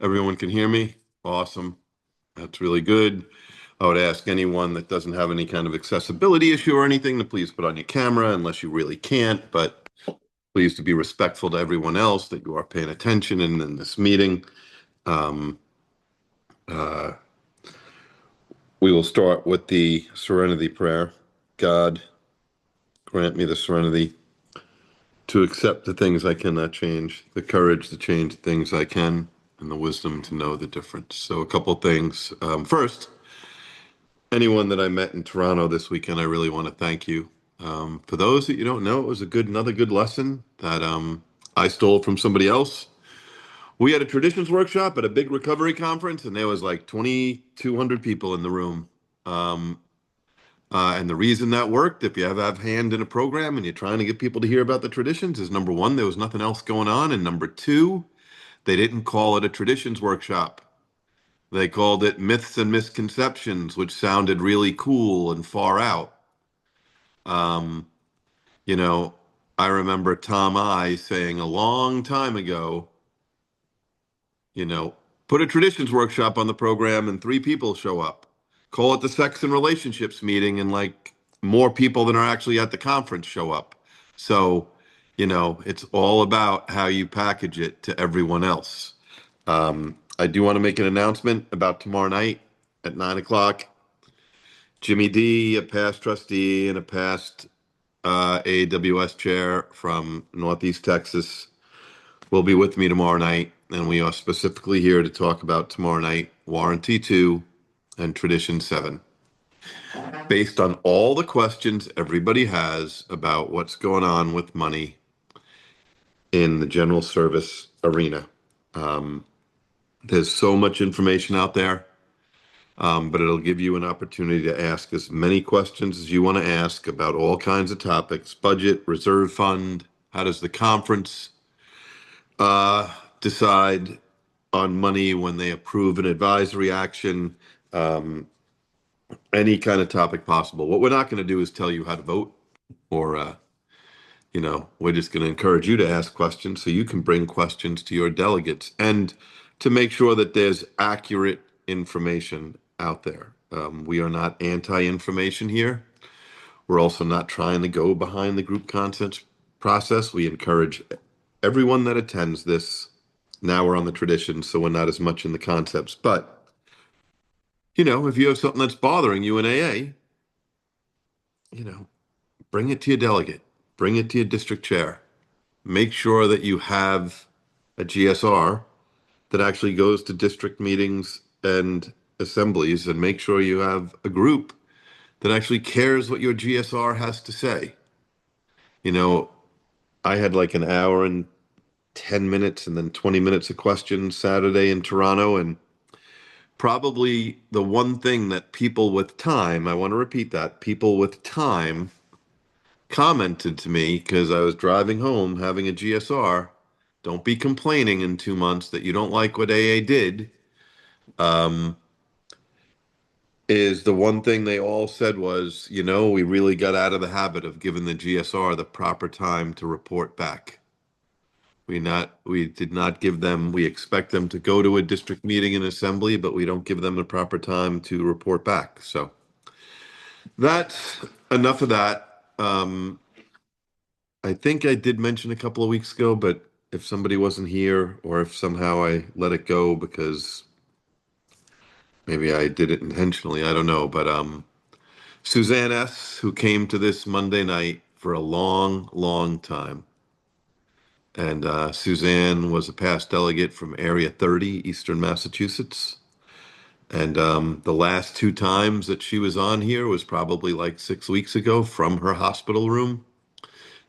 Everyone can hear me? Awesome. That's really good. I would ask anyone that doesn't have any kind of accessibility issue or anything to please put on your camera unless you really can't, but please to be respectful to everyone else that you are paying attention in this meeting. Um, uh, we will start with the serenity prayer. God, grant me the serenity to accept the things I cannot change, the courage to change the things I can, and the wisdom to know the difference. So a couple things. First, anyone that I met in Toronto this weekend, I really want to thank you. For those that you don't know, it was another good lesson that I stole from somebody else. We had a traditions workshop at a big recovery conference, and there was like 2,200 people in the room. Um, and the reason that worked, if you have hand in a program and you're trying to get people to hear about the traditions, is number one, there was nothing else going on, and number two, they didn't call it a traditions workshop. They called it myths and misconceptions, which sounded really cool and far out. Um, you know, I remember Tom I saying a long time ago, you know, put a traditions workshop on the program and three people show up. Call it the sex and relationships meeting and like more people than are actually at the conference show up. So, it's all about how you package it to everyone else. I do want to make an announcement about tomorrow night at 9 o'clock. Jimmy D, a past trustee and a past AWS chair from Northeast Texas, will be with me tomorrow night. And we are specifically here to talk about tomorrow night Warranty 2 and Tradition 7. Based on all the questions everybody has about what's going on with money in the general service arena. Um, there's so much information out there. But it'll give you an opportunity to ask as many questions as you want to ask about all kinds of topics: budget, reserve fund, how does the conference uh, decide on money when they approve an advisory action, um, any kind of topic possible. What we're not going to do is tell you how to vote, or we're just going to encourage you to ask questions so you can bring questions to your delegates and to make sure that there's accurate information out there. We are not anti-information here. We're also not trying to go behind the group consent process. We encourage everyone that attends this. Now we're on the tradition, so we're not as much in the concepts. But, if you have something that's bothering you in AA, bring it to your delegate, bring it to your district chair. Make sure that you have a GSR that actually goes to district meetings and assemblies, and make sure you have a group that actually cares what your GSR has to say. You know, I had like an hour and 10 minutes and then 20 minutes of questions Saturday in Toronto. And probably the one thing that people with time, I want to repeat that, people with time commented to me because I was driving home having a GSR. Don't be complaining in 2 months that you don't like what AA did. Um, is the one thing they all said was, we really got out of the habit of giving the GSR the proper time to report back. We did not give them, we expect them to go to a district meeting and assembly, but we don't give them the proper time to report back. So that's enough of that. I think I did mention a couple of weeks ago, but if somebody wasn't here or if somehow I let it go because maybe I did it intentionally, I don't know. But Suzanne S., who came to this Monday night for a long, long time. And Suzanne was a past delegate from Area 30, Eastern Massachusetts. And the last two times that she was on here was probably like 6 weeks ago from her hospital room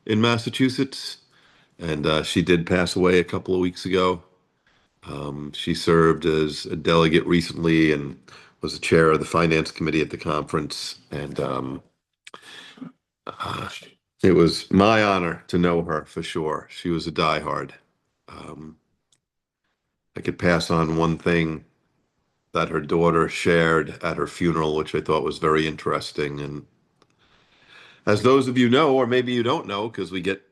in Massachusetts. And she did pass away a couple of weeks ago. She served as a delegate recently and was the chair of the finance committee at the conference. And uh, it was my honor to know her for sure. She was a diehard. Um, I could pass on one thing that her daughter shared at her funeral, which I thought was very interesting. And as those of you know, or maybe you don't know, because we get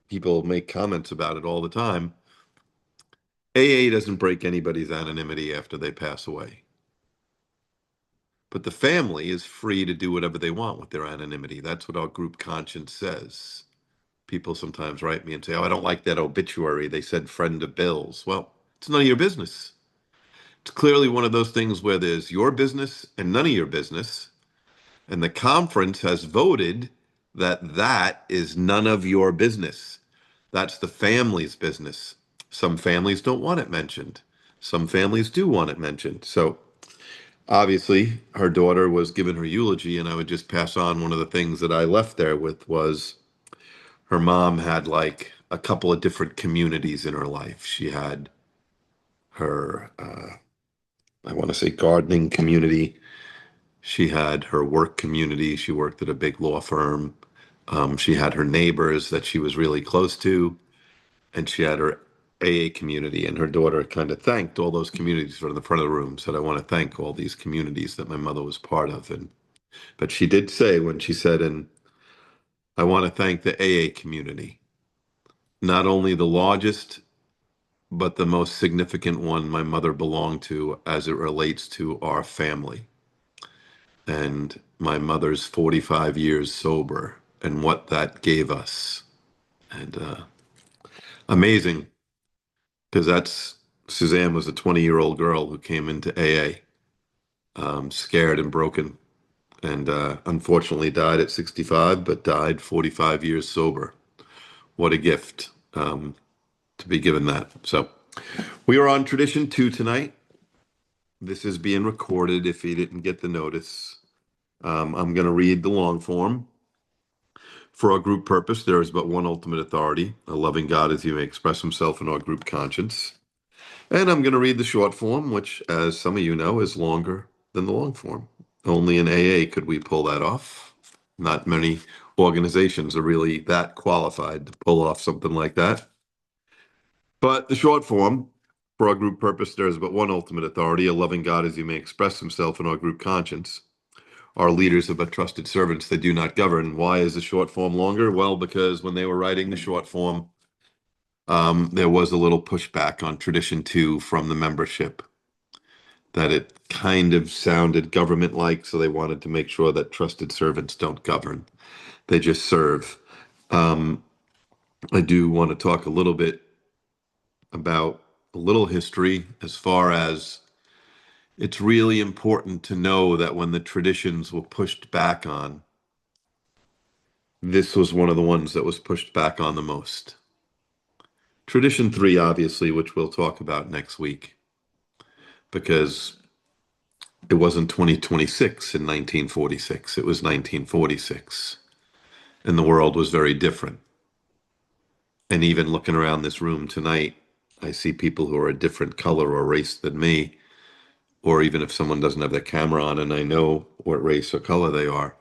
people make comments about it all the time, AA doesn't break anybody's anonymity after they pass away. But the family is free to do whatever they want with their anonymity. That's what our group conscience says. People sometimes write me and say, "Oh, I don't like that obituary. They said friend of Bill's." Well, it's none of your business. It's clearly one of those things where there's your business and none of your business. And the conference has voted that that is none of your business. That's the family's business. Some families don't want it mentioned. Some families do want it mentioned. So obviously, her daughter was giving her eulogy, and I would just pass on one of the things that I left there with was her mom had like a couple of different communities in her life. She had her, I want to say, gardening community. She had her work community. She worked at a big law firm. She had her neighbors that she was really close to, and she had her AA community. And her daughter kind of thanked all those communities from the front of the room, said, "I want to thank all these communities that my mother was part of." And but she did say when she said, "And I want to thank the AA community, not only the largest, but the most significant one my mother belonged to as it relates to our family and my mother's 45 years sober and what that gave us." And amazing, because that's Suzanne was a 20-year-old girl who came into AA, scared and broken, and unfortunately died at 65, but died 45 years sober. What a gift to be given that. So we are on tradition two tonight. This is being recorded if you didn't get the notice. I'm going to read the long form. For our group purpose, there is but one ultimate authority, a loving God as he may express himself in our group conscience. And I'm going to read the short form, which, as some of you know, is longer than the long form. Only in AA could we pull that off. Not many organizations are really that qualified to pull off something like that. But the short form, for our group purpose, there is but one ultimate authority, a loving God as he may express himself in our group conscience. Our leaders are but trusted servants, they do not govern. Why is the short form longer? Well, because when they were writing the short form, there was a little pushback on tradition two from the membership that it kind of sounded government-like, so they wanted to make sure that trusted servants don't govern. They just serve. I do want to talk a little bit about a little history as far as it's really important to know that when the traditions were pushed back on, this was one of the ones that was pushed back on the most. Tradition three, obviously, which we'll talk about next week, because it wasn't 2026 in 1946, it was 1946, and the world was very different. And even looking around this room tonight, I see people who are a different color or race than me, or even if someone doesn't have their camera on and I know what race or color they are.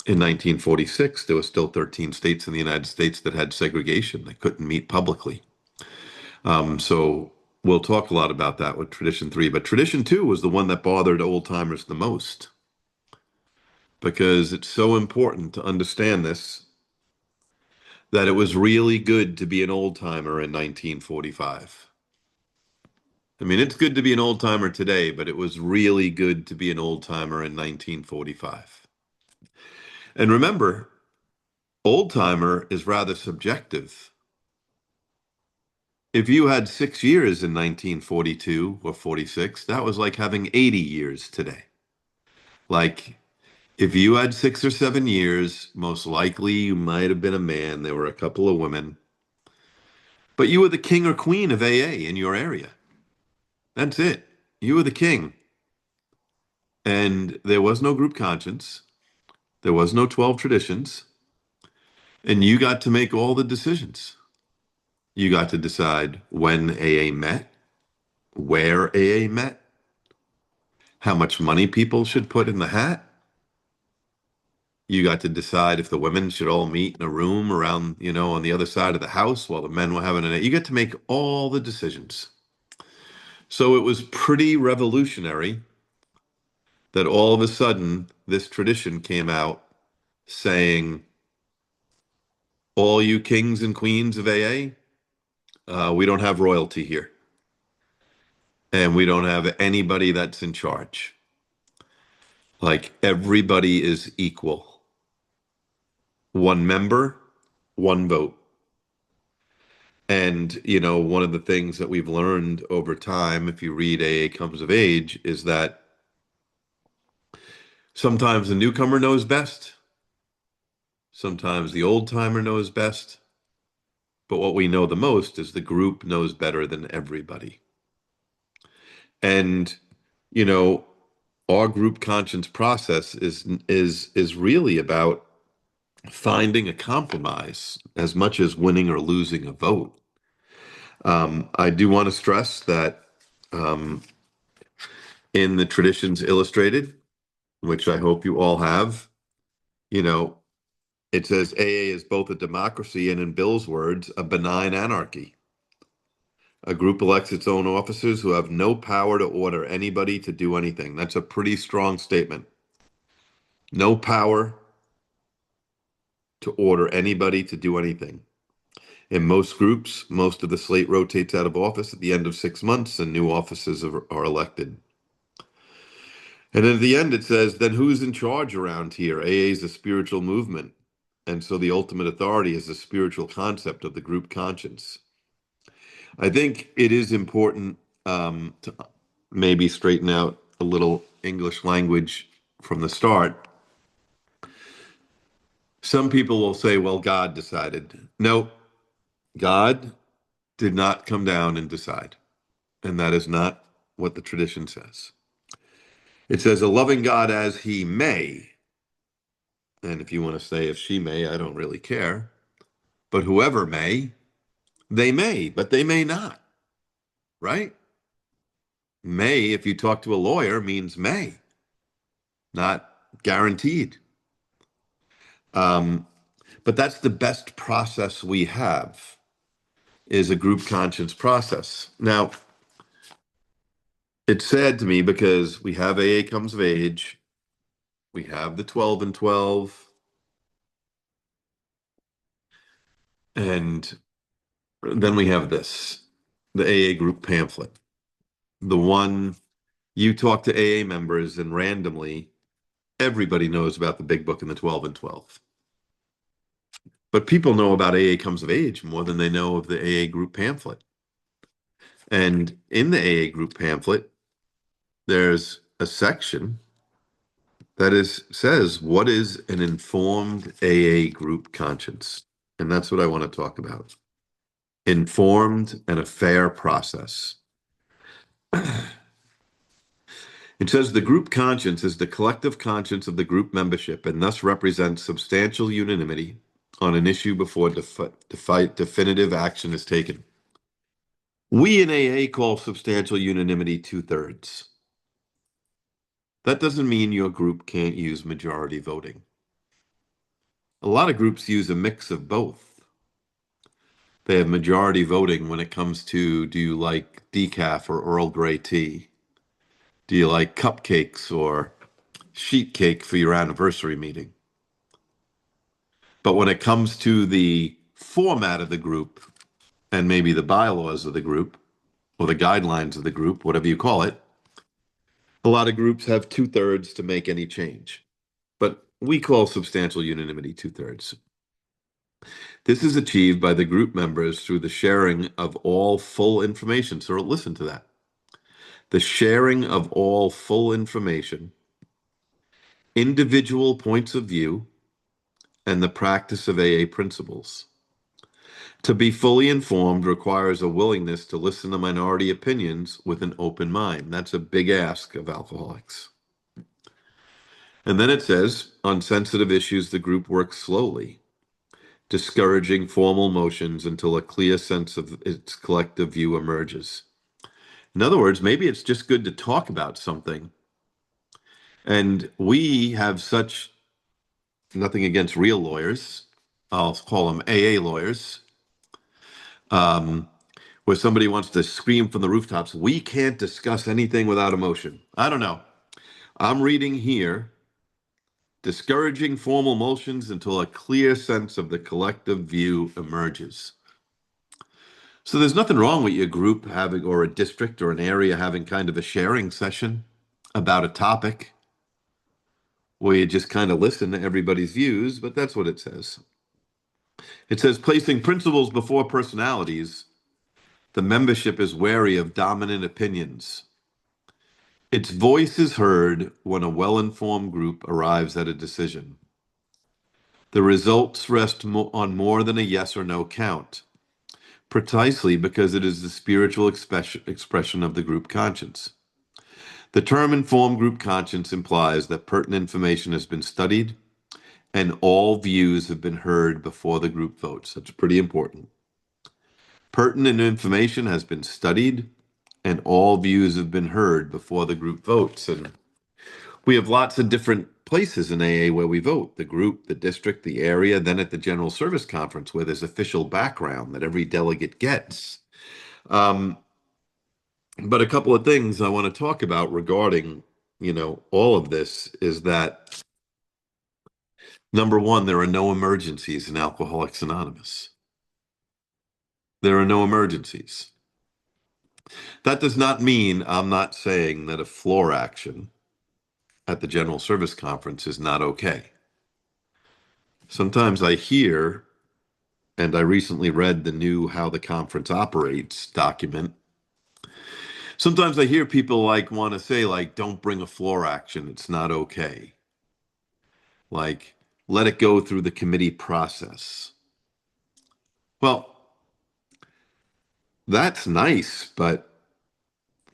In 1946, there were still 13 states in the United States that had segregation. They couldn't meet publicly. So we'll talk a lot about that with Tradition 3. But Tradition 2 was the one that bothered old timers the most because it's so important to understand this, that it was really good to be an old timer in 1945. I mean, it's good to be an old timer today, but it was really good to be an old timer in 1945. And remember, old timer is rather subjective. If you had 6 years in 1942 or 46, that was like having 80 years today. Like, if you had 6 or 7 years, most likely you might have been a man. There were a couple of women, but you were the king or queen of AA in your area. That's it. You were the king. And there was no group conscience. There was no 12 traditions. And you got to make all the decisions. You got to decide when AA met, where AA met, how much money people should put in the hat. You got to decide if the women should all meet in a room around, on the other side of the house while the men were having an. You get to make all the decisions. So it was pretty revolutionary that all of a sudden this tradition came out saying, all you kings and queens of AA, we don't have royalty here. and we don't have anybody that's in charge. Like everybody is equal. One member, one vote. And, one of the things that we've learned over time, if you read AA Comes of Age, is that sometimes the newcomer knows best. Sometimes the old timer knows best. But what we know the most is the group knows better than everybody. And, you know, our group conscience process is really about finding a compromise as much as winning or losing a vote. I do want to stress that um, in the Traditions Illustrated, which I hope you all have, you know, it says AA is both a democracy and, in Bill's words, a benign anarchy. A group elects its own officers who have no power to order anybody to do anything. That's a pretty strong statement. No power to order anybody to do anything. In most groups, most of the slate rotates out of office at the end of 6 months and new officers are elected. And at the end, it says, then who's in charge around here? AA is a spiritual movement. And so the ultimate authority is the spiritual concept of the group conscience. I think it is important to maybe straighten out a little English language from the start. Some people will say, well, God decided. No, God did not come down and decide. And that is not what the tradition says. It says, a loving God as he may. And if you want to say, if she may, I don't really care. But whoever may, they may, but they may not. Right? May, if you talk to a lawyer, means may, not guaranteed. Um, but that's the best process we have, is a group conscience process. Now, it's sad to me because we have AA Comes of Age, we have the 12 and 12, and then we have this, the AA group pamphlet. The one you talk to AA members and randomly, everybody knows about the big book and the 12 and 12. But people know about AA Comes of Age more than they know of the AA group pamphlet. And in the AA group pamphlet, there's a section that says, what is an informed AA group conscience? And that's what I want to talk about. Informed and a fair process. It says the group conscience is the collective conscience of the group membership and thus represents substantial unanimity on an issue before definitive action is taken. We in AA call substantial unanimity 2/3. That doesn't mean your group can't use majority voting. A lot of groups use a mix of both. They have majority voting when it comes to, do you like decaf or Earl Grey tea? Do you like cupcakes or sheet cake for your anniversary meeting? But when it comes to the format of the group and maybe the bylaws of the group or the guidelines of the group, whatever you call it, a lot of groups have 2/3 to make any change. But we call substantial unanimity 2/3. This is achieved by the group members through the sharing of all full information. So listen to that. The sharing of all full information, individual points of view, and the practice of AA principles. To be fully informed requires a willingness to listen to minority opinions with an open mind. That's a big ask of alcoholics. And then it says, on sensitive issues, the group works slowly, discouraging formal motions until a clear sense of its collective view emerges. In other words, maybe it's just good to talk about something. And we have such, nothing against real lawyers, I'll call them AA lawyers, where somebody wants to scream from the rooftops, we can't discuss anything without emotion. I don't know. I'm reading here, discouraging formal motions until a clear sense of the collective view emerges. So there's nothing wrong with your group having, or a district or an area having kind of a sharing session about a topic where you just kind of listen to everybody's views, but that's what it says. It says placing principles before personalities, the membership is wary of dominant opinions. Its voice is heard when a well-informed group arrives at a decision. The results rest on more than a yes or no count, precisely because it is the spiritual expression of the group conscience. The term informed group conscience implies that pertinent information has been studied and all views have been heard before the group votes. That's pretty important. Pertinent information has been studied and all views have been heard before the group votes. And we have lots of different places in AA where we vote: the group, the district, the area, then at the General Service Conference where there's official background that every delegate gets. Um, but a couple of things I want to talk about regarding, all of this is that number one, there are no emergencies in Alcoholics Anonymous. There are no emergencies. That does not mean I'm not saying that a floor action at the General Service Conference is not okay. Sometimes I hear, and I recently read the new How the Conference Operates document. Sometimes I hear people want to say, don't bring a floor action. It's not okay. Let it go through the committee process. Well, that's nice, but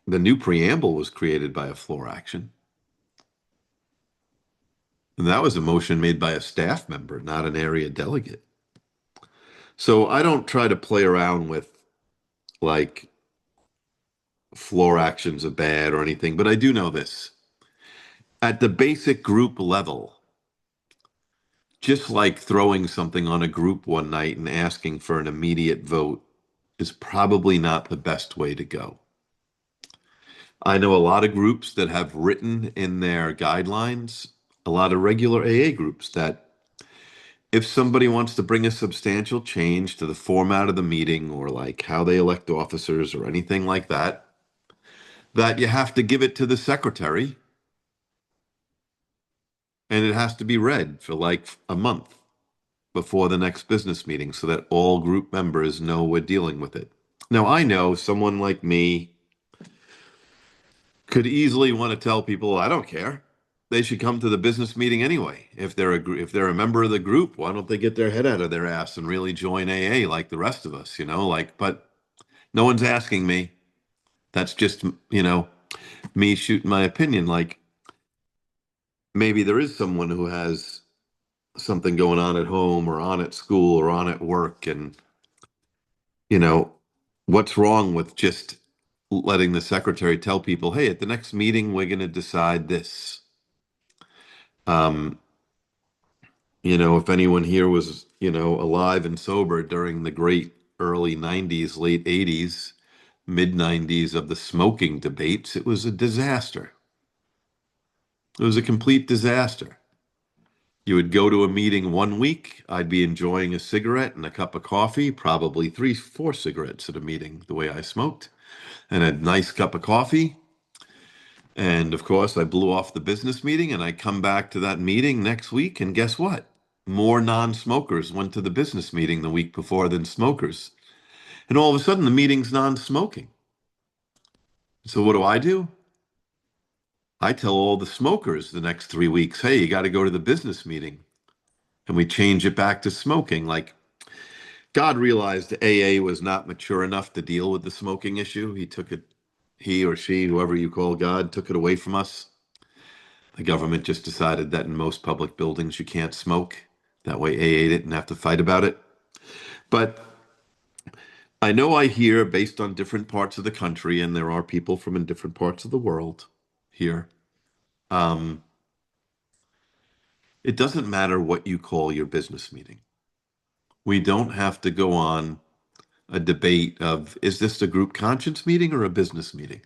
the new preamble was created by a floor action. And that was a motion made by a staff member, not an area delegate. So I don't try to play around with like floor actions are bad or anything, but I do know this. At the basic group level, just like throwing something on a group one night and asking for an immediate vote is probably not the best way to go. I know a lot of groups that have written in their guidelines, a lot of regular AA groups, that if somebody wants to bring a substantial change to the format of the meeting or how they elect officers or anything like that, that you have to give it to the secretary and it has to be read for a month before the next business meeting so that all group members know we're dealing with it. Now, I know someone like me could easily want to tell people, I don't care. They should come to the business meeting anyway. If they're a member of the group, why don't they get their head out of their ass and really join AA like the rest of us, but no one's asking me. That's just, me shooting my opinion. Maybe there is someone who has something going on at home or on at school or on at work. And, you know, what's wrong with just letting the secretary tell people, hey, at the next meeting, we're going to decide this. Um, if anyone here was, alive and sober during the great early 90s, late 80s, mid 90s of the smoking debates, it was a disaster. It was a complete disaster. You would go to a meeting one week, I'd be enjoying a cigarette and a cup of coffee, probably 3, 4 cigarettes at a meeting, the way I smoked, and a nice cup of coffee. And of course, I blew off the business meeting and I come back to that meeting next week. And guess what? More non-smokers went to the business meeting the week before than smokers. And all of a sudden, the meeting's non-smoking. So what do? I tell all the smokers the next 3 weeks, hey, you got to go to the business meeting. And we change it back to smoking. God realized AA was not mature enough to deal with the smoking issue. He took it, he or she, whoever you call God, took it away from us. The government just decided that in most public buildings you can't smoke. That way AA didn't have to fight about it. But I know I hear, based on different parts of the country, and there are people from in different parts of the world here, um, it doesn't matter what you call your business meeting. We don't have to go on a debate of, is this a group conscience meeting or a business meeting?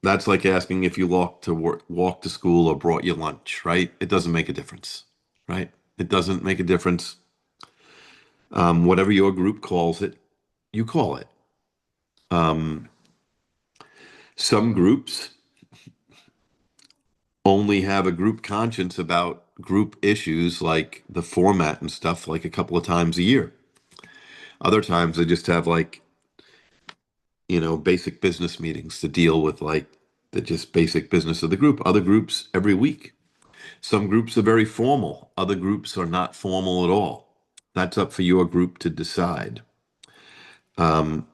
That's like asking if you walk to school or brought you lunch, right? It doesn't make a difference, right? It doesn't make a difference. Whatever your group calls it, you call it. Um, some groups only have a group conscience about group issues like the format and stuff like a couple of times a year. Other times they just have like, basic business meetings to deal with like the just basic business of the group. Other groups every week. Some groups are very formal. Other groups are not formal at all. That's up for your group to decide. Um,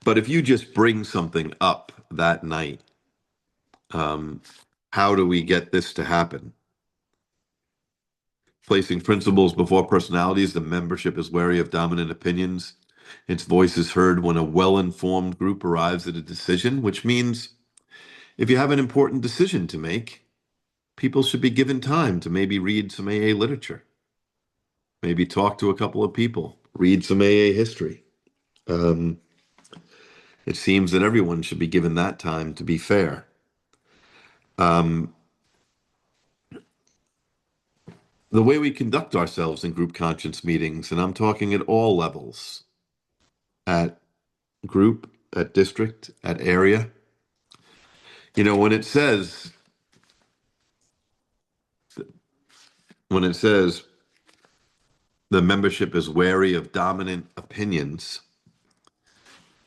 but if you just bring something up that night, um, how do we get this to happen? Placing principles before personalities, the membership is wary of dominant opinions. Its voice is heard when a well-informed group arrives at a decision, which means if you have an important decision to make, people should be given time to maybe read some AA literature, maybe talk to a couple of people, read some AA history. Um, it seems that everyone should be given that time to be fair. Um, the way we conduct ourselves in group conscience meetings, and I'm talking at all levels, at group, at district, at area. When it says the membership is wary of dominant opinions,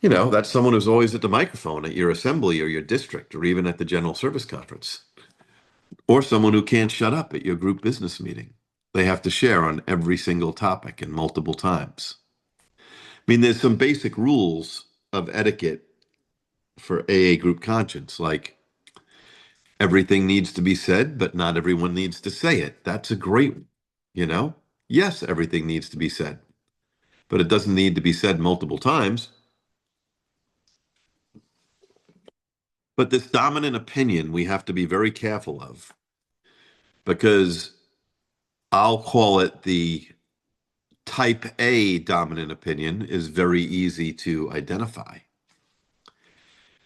that's someone who's always at the microphone at your assembly or your district or even at the general service conference, or someone who can't shut up at your group business meeting. They have to share on every single topic and multiple times. I mean, there's some basic rules of etiquette for AA group conscience, like everything needs to be said, but not everyone needs to say it. That's a great one, you know? Yes, everything needs to be said, but it doesn't need to be said multiple times. But this dominant opinion we have to be very careful of because I'll call it the type A dominant opinion is very easy to identify.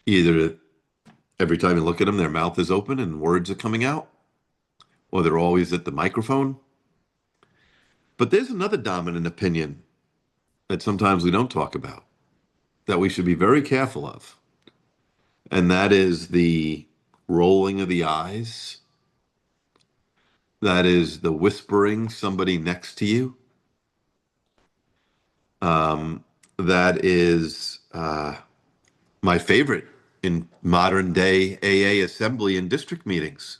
Either every time you look at them, their mouth is open and words are coming out, or they're always at the microphone. But there's another dominant opinion that sometimes we don't talk about that we should be very careful of. And that is the rolling of the eyes. That is the whispering somebody next to you. That is my favorite in modern day AA assembly and district meetings.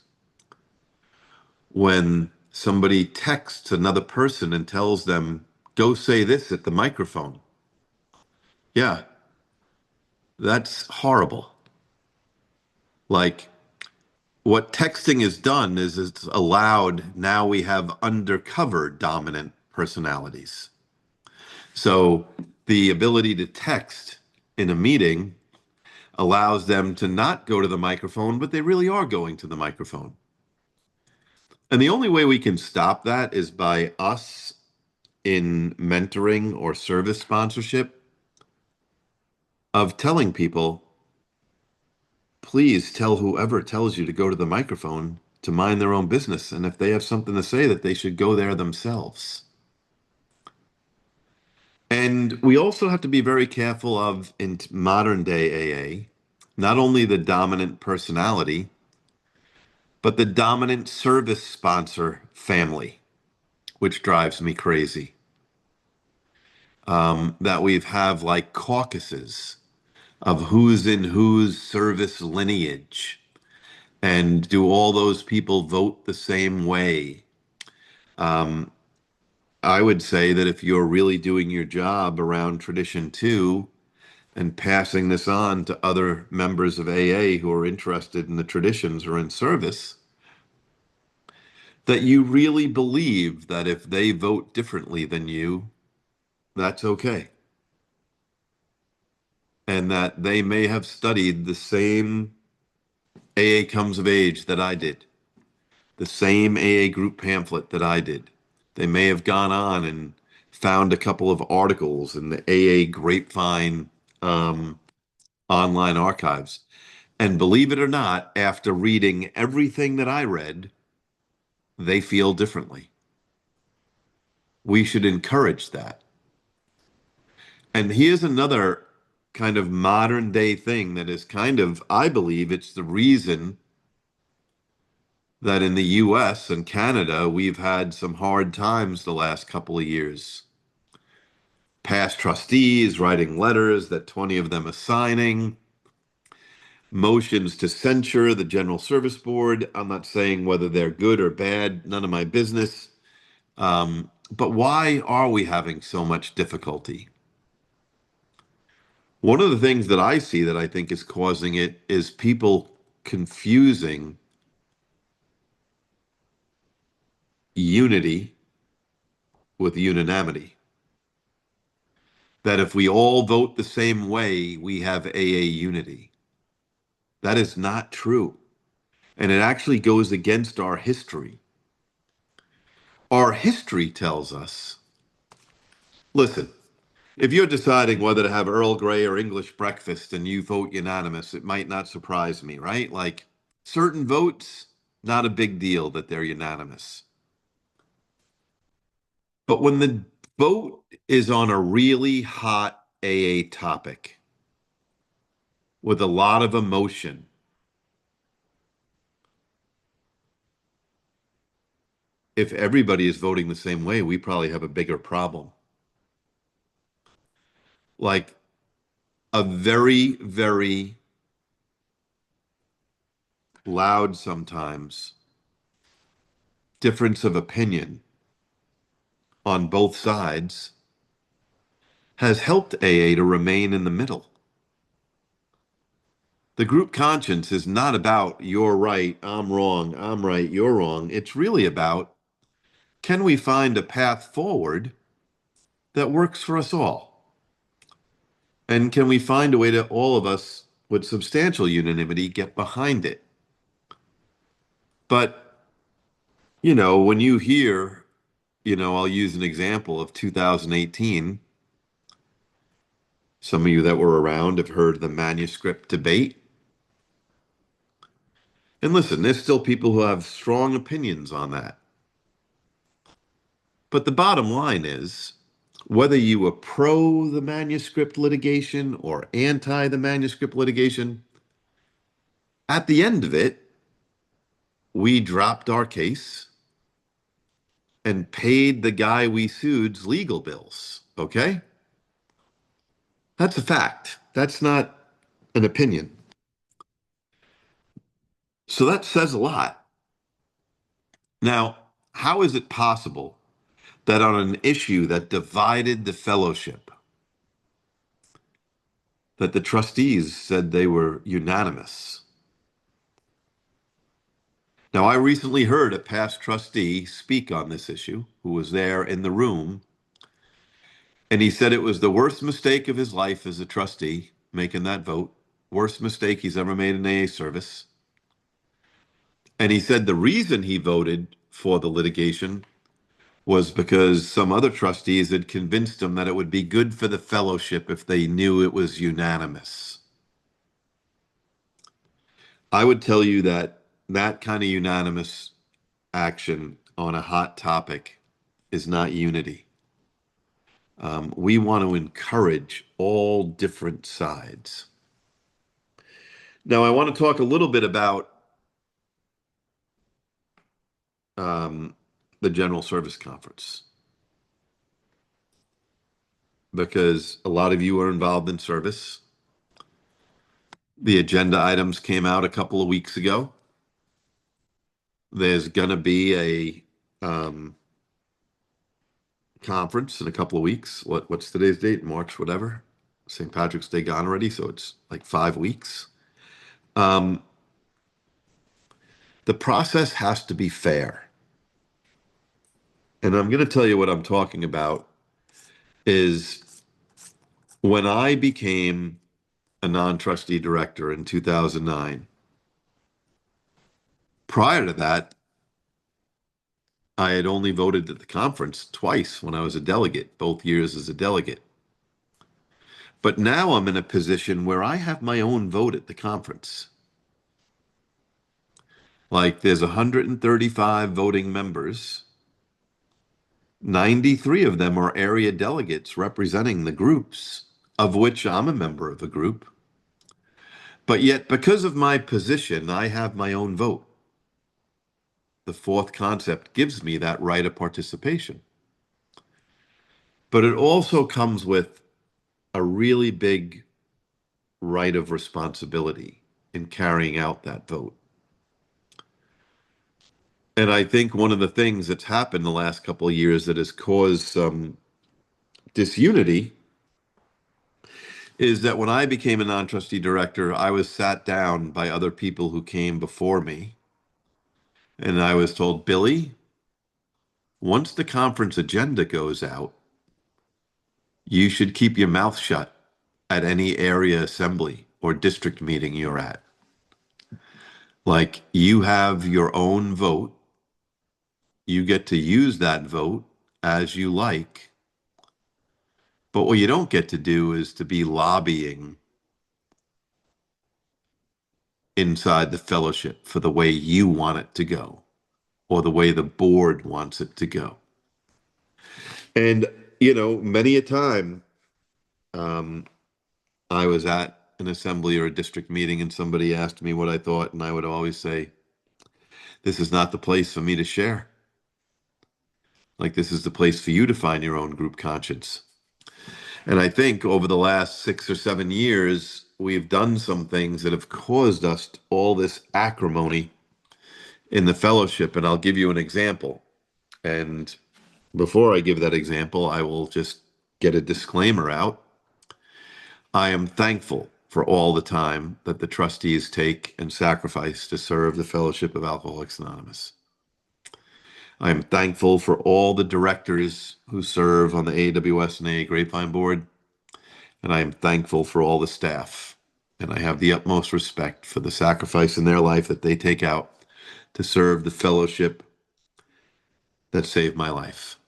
When somebody texts another person and tells them, go say this at the microphone. Yeah, that's horrible. Like, what texting has done is it's allowed, now we have undercover dominant personalities. So the ability to text in a meeting allows them to not go to the microphone, but they really are going to the microphone. And the only way we can stop that is by us in mentoring or service sponsorship of telling people, please tell whoever tells you to go to the microphone to mind their own business. And if they have something to say, that they should go there themselves. And we also have to be very careful of in modern day AA, not only the dominant personality, but the dominant service sponsor family, which drives me crazy. That we've have like caucuses of who's in whose service lineage, and do all those people vote the same way? I would say that if you're really doing your job around tradition two and passing this on to other members of AA who are interested in the traditions or in service, that you really believe that if they vote differently than you, that's okay. And that they may have studied the same AA Comes of Age that I did, the same AA group pamphlet that I did. They may have gone on and found a couple of articles in the AA Grapevine online archives. And believe it or not, after reading everything that I read, they feel differently. We should encourage that. And here's another kind of modern day thing that is kind of, I believe it's the reason that in the US and Canada, we've had some hard times the last couple of years. Past trustees writing letters that 20 of them are signing, motions to censure the General Service Board. I'm not saying whether they're good or bad, none of my business. But why are we having so much difficulty? One of the things that I see that I think is causing it is people confusing unity with unanimity. That if we all vote the same way, we have AA unity. That is not true. And it actually goes against our history. Our history tells us, listen, if you're deciding whether to have Earl Grey or English breakfast and you vote unanimous, it might not surprise me, right? Like certain votes, not a big deal that they're unanimous. But when the vote is on a really hot AA topic with a lot of emotion, if everybody is voting the same way, we probably have a bigger problem. Like a very, very loud sometimes difference of opinion on both sides has helped AA to remain in the middle. The group conscience is not about you're right, I'm wrong, I'm right, you're wrong. It's really about can we find a path forward that works for us all? And can we find a way to all of us with substantial unanimity get behind it? But, when you hear, I'll use an example of 2018. Some of you that were around have heard the manuscript debate. And listen, there's still people who have strong opinions on that. But the bottom line is, whether you were pro the manuscript litigation or anti the manuscript litigation, at the end of it, we dropped our case and paid the guy we sued's legal bills. Okay? That's a fact. That's not an opinion. So that says a lot. Now, how is it possible that on an issue that divided the fellowship, that the trustees said they were unanimous? Now, I recently heard a past trustee speak on this issue who was there in the room, and he said it was the worst mistake of his life as a trustee, making that vote. Worst mistake he's ever made in AA service. And he said the reason he voted for the litigation was because some other trustees had convinced him that it would be good for the fellowship if they knew it was unanimous. I would tell you that that kind of unanimous action on a hot topic is not unity. We want to encourage all different sides. Now, I want to talk a little bit about the General Service Conference because a lot of you are involved in service. The agenda items came out a couple of weeks ago. There's going to be a conference in a couple of weeks. What's today's date? March, whatever. St. Patrick's Day gone already, so it's like 5 weeks. The process has to be fair. And I'm going to tell you what I'm talking about is when I became a non-trustee director in 2009. Prior to that, I had only voted at the conference twice when I was a delegate, both years as a delegate. But now I'm in a position where I have my own vote at the conference. Like there's 135 voting members, 93 of them are area delegates representing the groups, of which I'm a member of a group. But yet, because of my position, I have my own vote. The fourth concept gives me that right of participation. But it also comes with a really big right of responsibility in carrying out that vote. And I think one of the things that's happened the last couple of years that has caused some disunity is that when I became a non-trustee director, I was sat down by other people who came before me, and I was told, Billy, once the conference agenda goes out, you should keep your mouth shut at any area assembly or district meeting you're at. Like, you have your own vote. You get to use that vote as you like. But what you don't get to do is to be lobbying inside the fellowship for the way you want it to go or the way the board wants it to go. And, many a time I was at an assembly or a district meeting and somebody asked me what I thought, and I would always say, this is not the place for me to share. Like, this is the place for you to find your own group conscience. And I think over the last 6 or 7 years, we've done some things that have caused us all this acrimony in the fellowship. And I'll give you an example. And before I give that example, I will just get a disclaimer out. I am thankful for all the time that the trustees take and sacrifice to serve the Fellowship of Alcoholics Anonymous. I am thankful for all the directors who serve on the AWS and AA Grapevine Board, and I am thankful for all the staff. And I have the utmost respect for the sacrifice in their life that they take out to serve the fellowship that saved my life.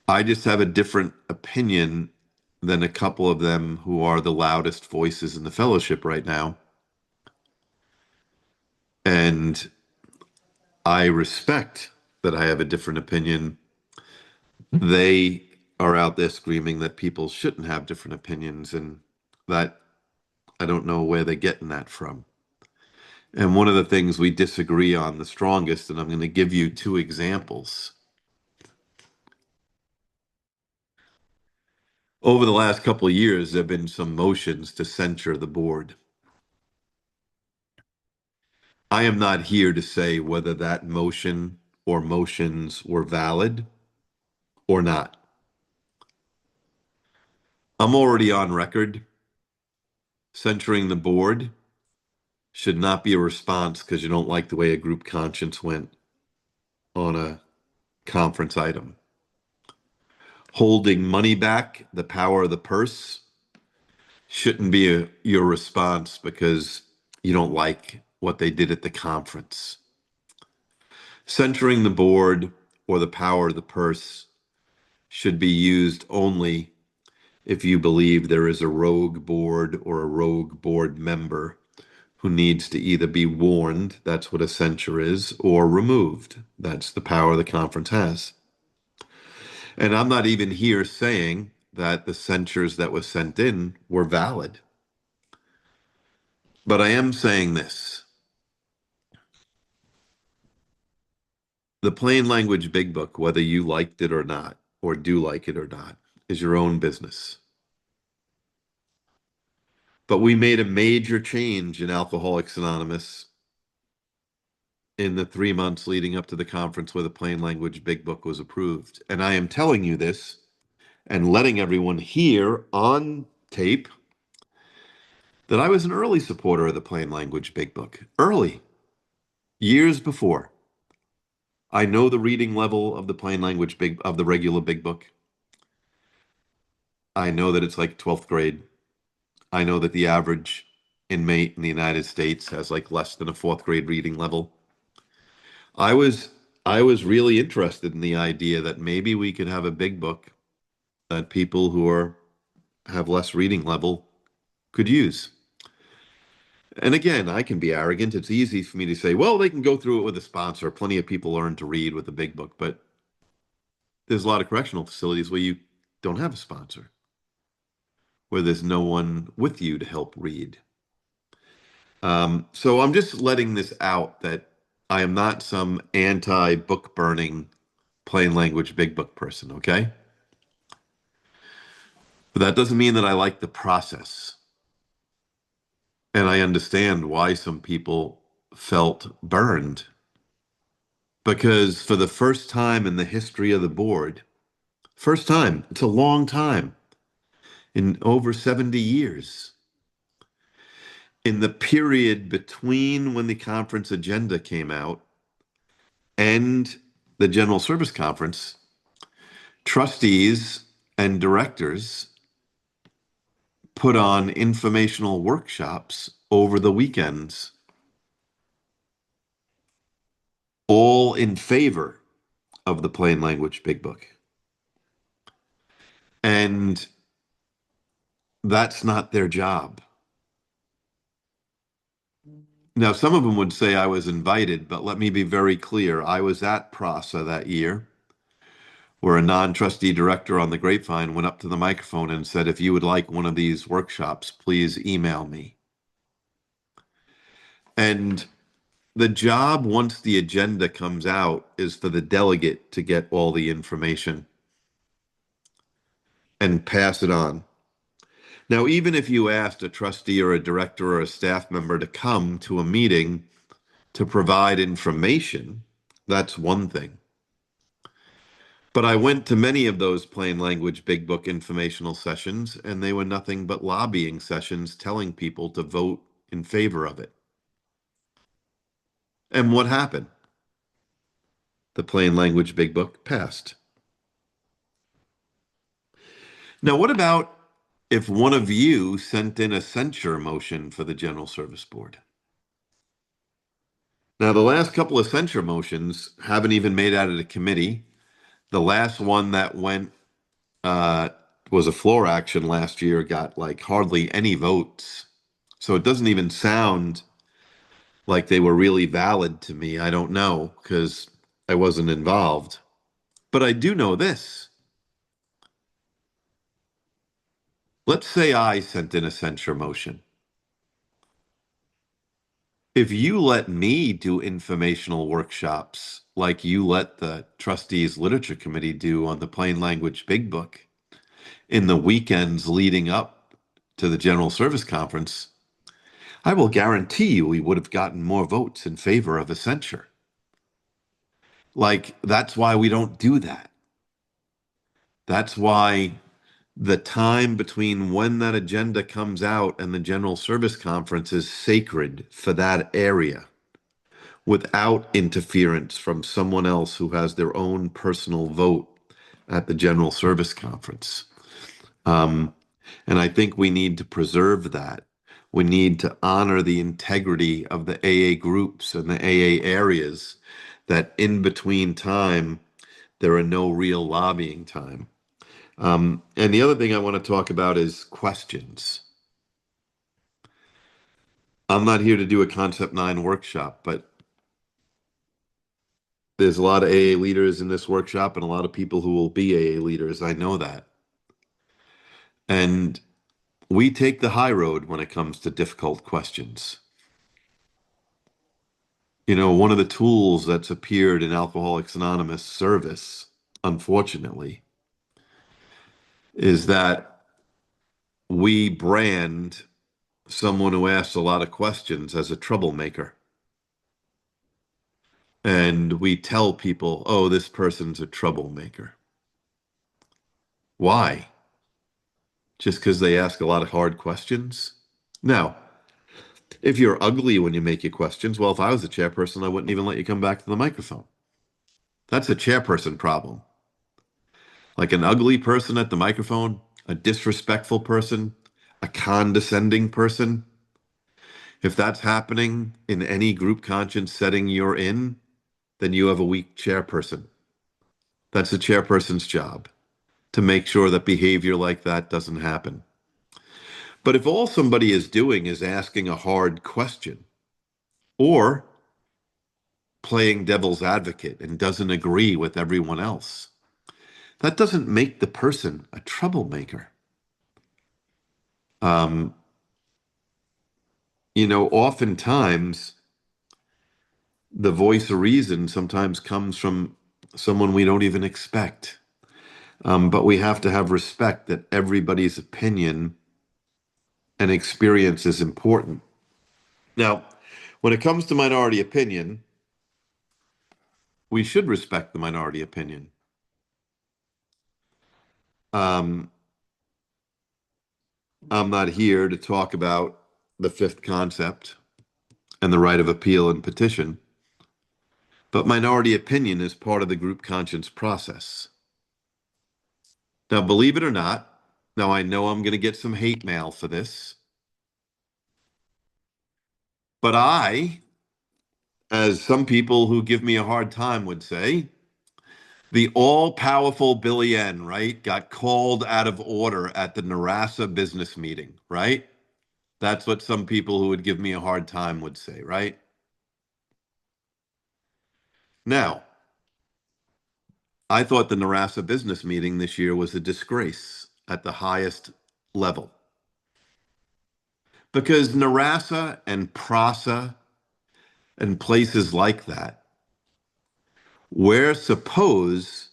I just have a different opinion than a couple of them who are the loudest voices in the fellowship right now. And I respect that I have a different opinion. They are out there screaming that people shouldn't have different opinions, and that I don't know where they're getting that from. And one of the things we disagree on the strongest, and I'm going to give you two examples. Over the last couple of years, there have been some motions to censure the board. I am not here to say whether that motion or motions were valid or not. I'm already on record. Censuring the board should not be a response because you don't like the way a group conscience went on a conference item. Holding money back, the power of the purse, shouldn't be your response because you don't like what they did at the conference. Censuring the board or the power of the purse should be used only if you believe there is a rogue board or a rogue board member who needs to either be warned, that's what a censure is, or removed. That's the power the conference has. And I'm not even here saying that the censures that were sent in were valid. But I am saying this. The plain language big book, whether you liked it or not, or do like it or not, is your own business. But we made a major change in Alcoholics Anonymous in the 3 months leading up to the conference where the plain language big book was approved. And I am telling you this and letting everyone hear on tape that I was an early supporter of the plain language big book. Early, years before. I know the reading level of the plain language of the regular big book. I know that it's like 12th grade. I know that the average inmate in the United States has like less than a fourth grade reading level. I was really interested in the idea that maybe we could have a big book that people who have less reading level could use. And again, I can be arrogant. It's easy for me to say, well, they can go through it with a sponsor. Plenty of people learn to read with the big book. But There's a lot of correctional facilities where you don't have a sponsor, where there's no one with you to help read. So I'm just letting this out that I am not some anti-book burning, plain language big book person, okay? But that doesn't mean that I like the process. And I understand why some people felt burned. Because for the first time in the history of the board, first time, it's a long time, in over 70 years, in the period between when the conference agenda came out and the General Service Conference, trustees and directors put on informational workshops over the weekends, all in favor of the plain language big book. And that's not their job. Now, some of them would say I was invited, but let me be very clear. I was at PRASA that year, where a non-trustee director on the Grapevine went up to the microphone and said, if you would like one of these workshops, please email me. And the job, once the agenda comes out, is for the delegate to get all the information and pass it on. Now, even if you asked a trustee or a director or a staff member to come to a meeting to provide information, that's one thing. But I went to many of those plain language big book informational sessions, and they were nothing but lobbying sessions telling people to vote in favor of it. And what happened? The plain language big book passed. Now, what about if one of you sent in a censure motion for the General Service Board? Now, the last couple of censure motions haven't even made out of the committee. The last one that went uh, was a floor action last year, got like hardly any votes. So it doesn't even sound like they were really valid to me. I don't know because I wasn't involved. But I do know this. Let's say I sent in a censure motion. If you let me do informational workshops like you let the trustees literature committee do on the plain language big book in the weekends leading up to the General Service Conference, I will guarantee you we would have gotten more votes in favor of a censure. Like, that's why we don't do that. That's why the time between when that agenda comes out and the General Service Conference is sacred for that area without interference from someone else who has their own personal vote at the General Service Conference. And I think we need to preserve that. We need to honor the integrity of the AA groups and the AA areas, that in between time, there are no real lobbying time. And the other thing I want to talk about is questions. I'm not here to do a Concept 9 workshop, but there's a lot of AA leaders in this workshop and a lot of people who will be AA leaders. I know that. And we take the high road when it comes to difficult questions. You know, one of the tools that's appeared in Alcoholics Anonymous service, unfortunately, is that we brand someone who asks a lot of questions as a troublemaker. And we tell people, oh, this person's a troublemaker. Why? Just because they ask a lot of hard questions? Now, if you're ugly when you make your questions, well, if I was a chairperson, I wouldn't even let you come back to the microphone. That's a chairperson problem. Like an ugly person at the microphone, a disrespectful person, a condescending person. If that's happening in any group conscience setting you're in, then you have a weak chairperson. That's the chairperson's job, to make sure that behavior like that doesn't happen. But if all somebody is doing is asking a hard question or playing devil's advocate and doesn't agree with everyone else, that doesn't make the person a troublemaker. Um, oftentimes the voice of reason sometimes comes from someone we don't even expect. But we have to have respect that everybody's opinion and experience is important. Now, when it comes to minority opinion, we should respect the minority opinion. Um, I'm not here to talk about the fifth concept and the right of appeal and petition, but minority opinion is part of the group conscience process. Now, believe it or not, now I know I'm going to get some hate mail for this, but as some people who give me a hard time would say, the all-powerful Billy N, right, got called out of order at the Narasa business meeting, right? That's what some people who would give me a hard time would say, right? Now, I thought the Narasa business meeting this year was a disgrace at the highest level because Narasa and Prasa and places like that, we're supposed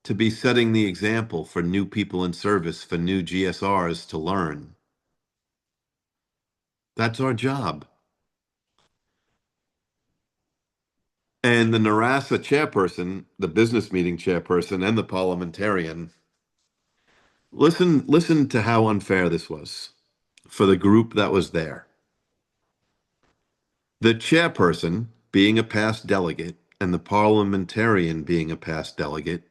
to be setting the example for new people in service, for new GSRs to learn. That's our job. And the Narasa chairperson, the business meeting chairperson, and the parliamentarian, listen to how unfair this was for the group that was there. The chairperson, being a past delegate, and the parliamentarian being a past delegate,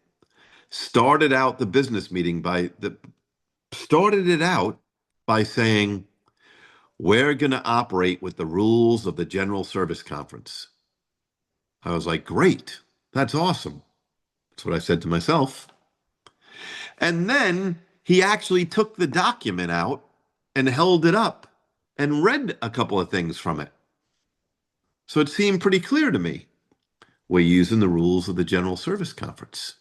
started out the business meeting started it out by saying, we're going to operate with the rules of the General Service Conference. I was like, great, that's awesome. That's what I said to myself. And then he actually took the document out and held it up and read a couple of things from it. So it seemed pretty clear to me. We're using the rules of the General Service Conference.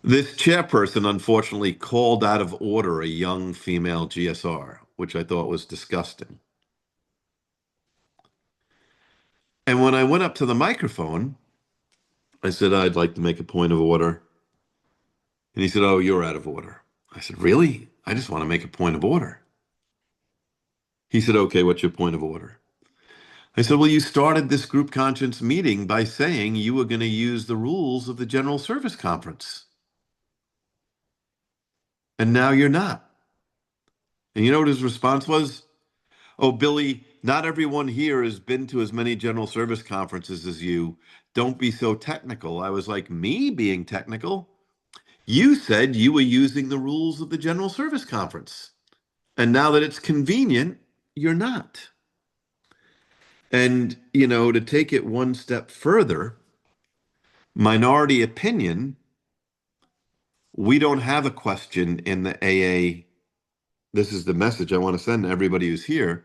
This chairperson unfortunately called out of order a young female GSR, which I thought was disgusting. And when I went up to the microphone, I said, I'd like to make a point of order. And he said, oh, you're out of order. I said, really? I just want to make a point of order. He said, okay, what's your point of order? I said, well, you started this group conscience meeting by saying you were going to use the rules of the General Service Conference. And now you're not. And you know what his response was? Oh, Billy, not everyone here has been to as many General Service Conferences as you. Don't be so technical. I was like, me being technical? You said you were using the rules of the General Service Conference. And now that it's convenient, you're not. And, to take it one step further, minority opinion, we don't have a question in the AA. This is the message I want to send to everybody who's here.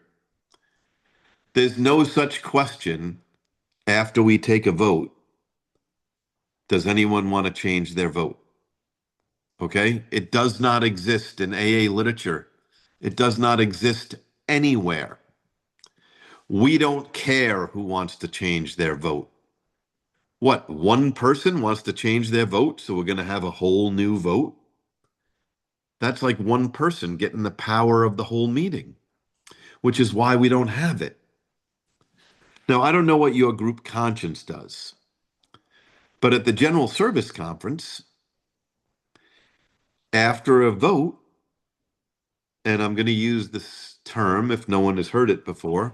There's no such question after we take a vote. Does anyone want to change their vote? Okay? It does not exist in AA literature. It does not exist anywhere. We don't care who wants to change their vote. What, one person wants to change their vote, so we're going to have a whole new vote? That's like one person getting the power of the whole meeting, which is why we don't have it. Now, I don't know what your group conscience does, but at the General Service Conference, after a vote, and I'm going to use this term if no one has heard it before,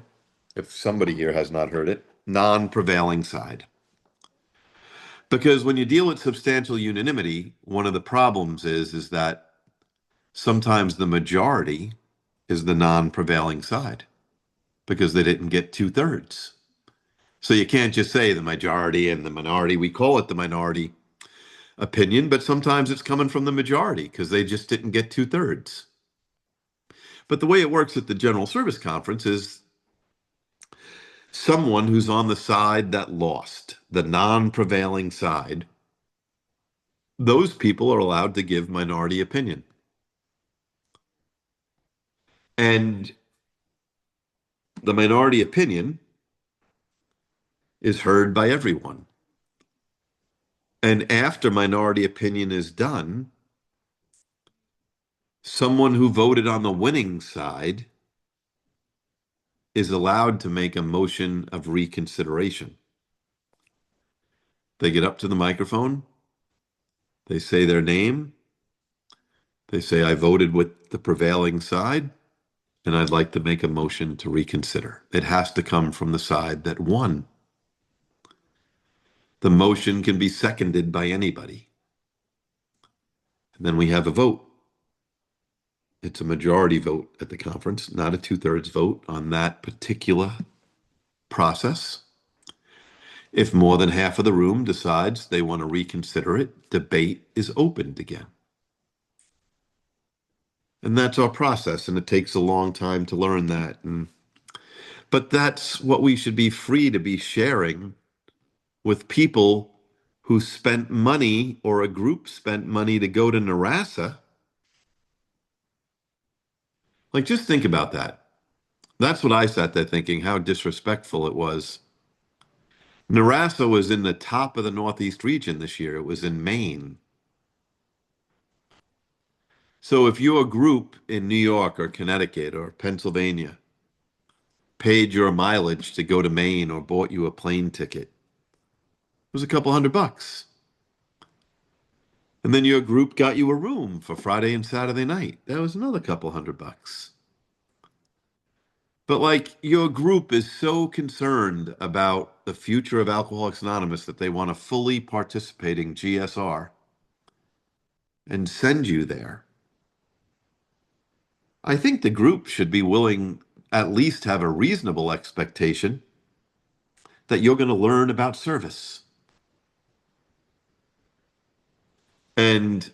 if somebody here has not heard it, non-prevailing side. Because when you deal with substantial unanimity, one of the problems is that sometimes the majority is the non-prevailing side because they didn't get 2/3. So you can't just say the majority and the minority. We call it the minority opinion, but sometimes it's coming from the majority because they just didn't get 2/3. But the way it works at the General Service Conference is someone who's on the side that lost, the non-prevailing side, those people are allowed to give minority opinion. And the minority opinion is heard by everyone. And after minority opinion is done, someone who voted on the winning side is allowed to make a motion of reconsideration. They get up to the microphone, they say their name, they say, I voted with the prevailing side, and I'd like to make a motion to reconsider. It has to come from the side that won. The motion can be seconded by anybody. And then we have a vote. It's a majority vote at the conference, not a two-thirds vote on that particular process. If more than half of the room decides they want to reconsider it, debate is opened again. And that's our process, and it takes a long time to learn that. But that's what we should be free to be sharing with people who spent money, or a group spent money to go to Narasa. Like, just think about that. That's what I sat there thinking, how disrespectful it was. Narasa was in the top of the Northeast region this year. It was in Maine. So if your group in New York or Connecticut or Pennsylvania paid your mileage to go to Maine or bought you a plane ticket, it was a couple $100. And then your group got you a room for Friday and Saturday night. That was another couple $100. But like, your group is so concerned about the future of Alcoholics Anonymous that they want a fully participating GSR and send you there. I think the group should be willing, at least have a reasonable expectation that you're going to learn about service. And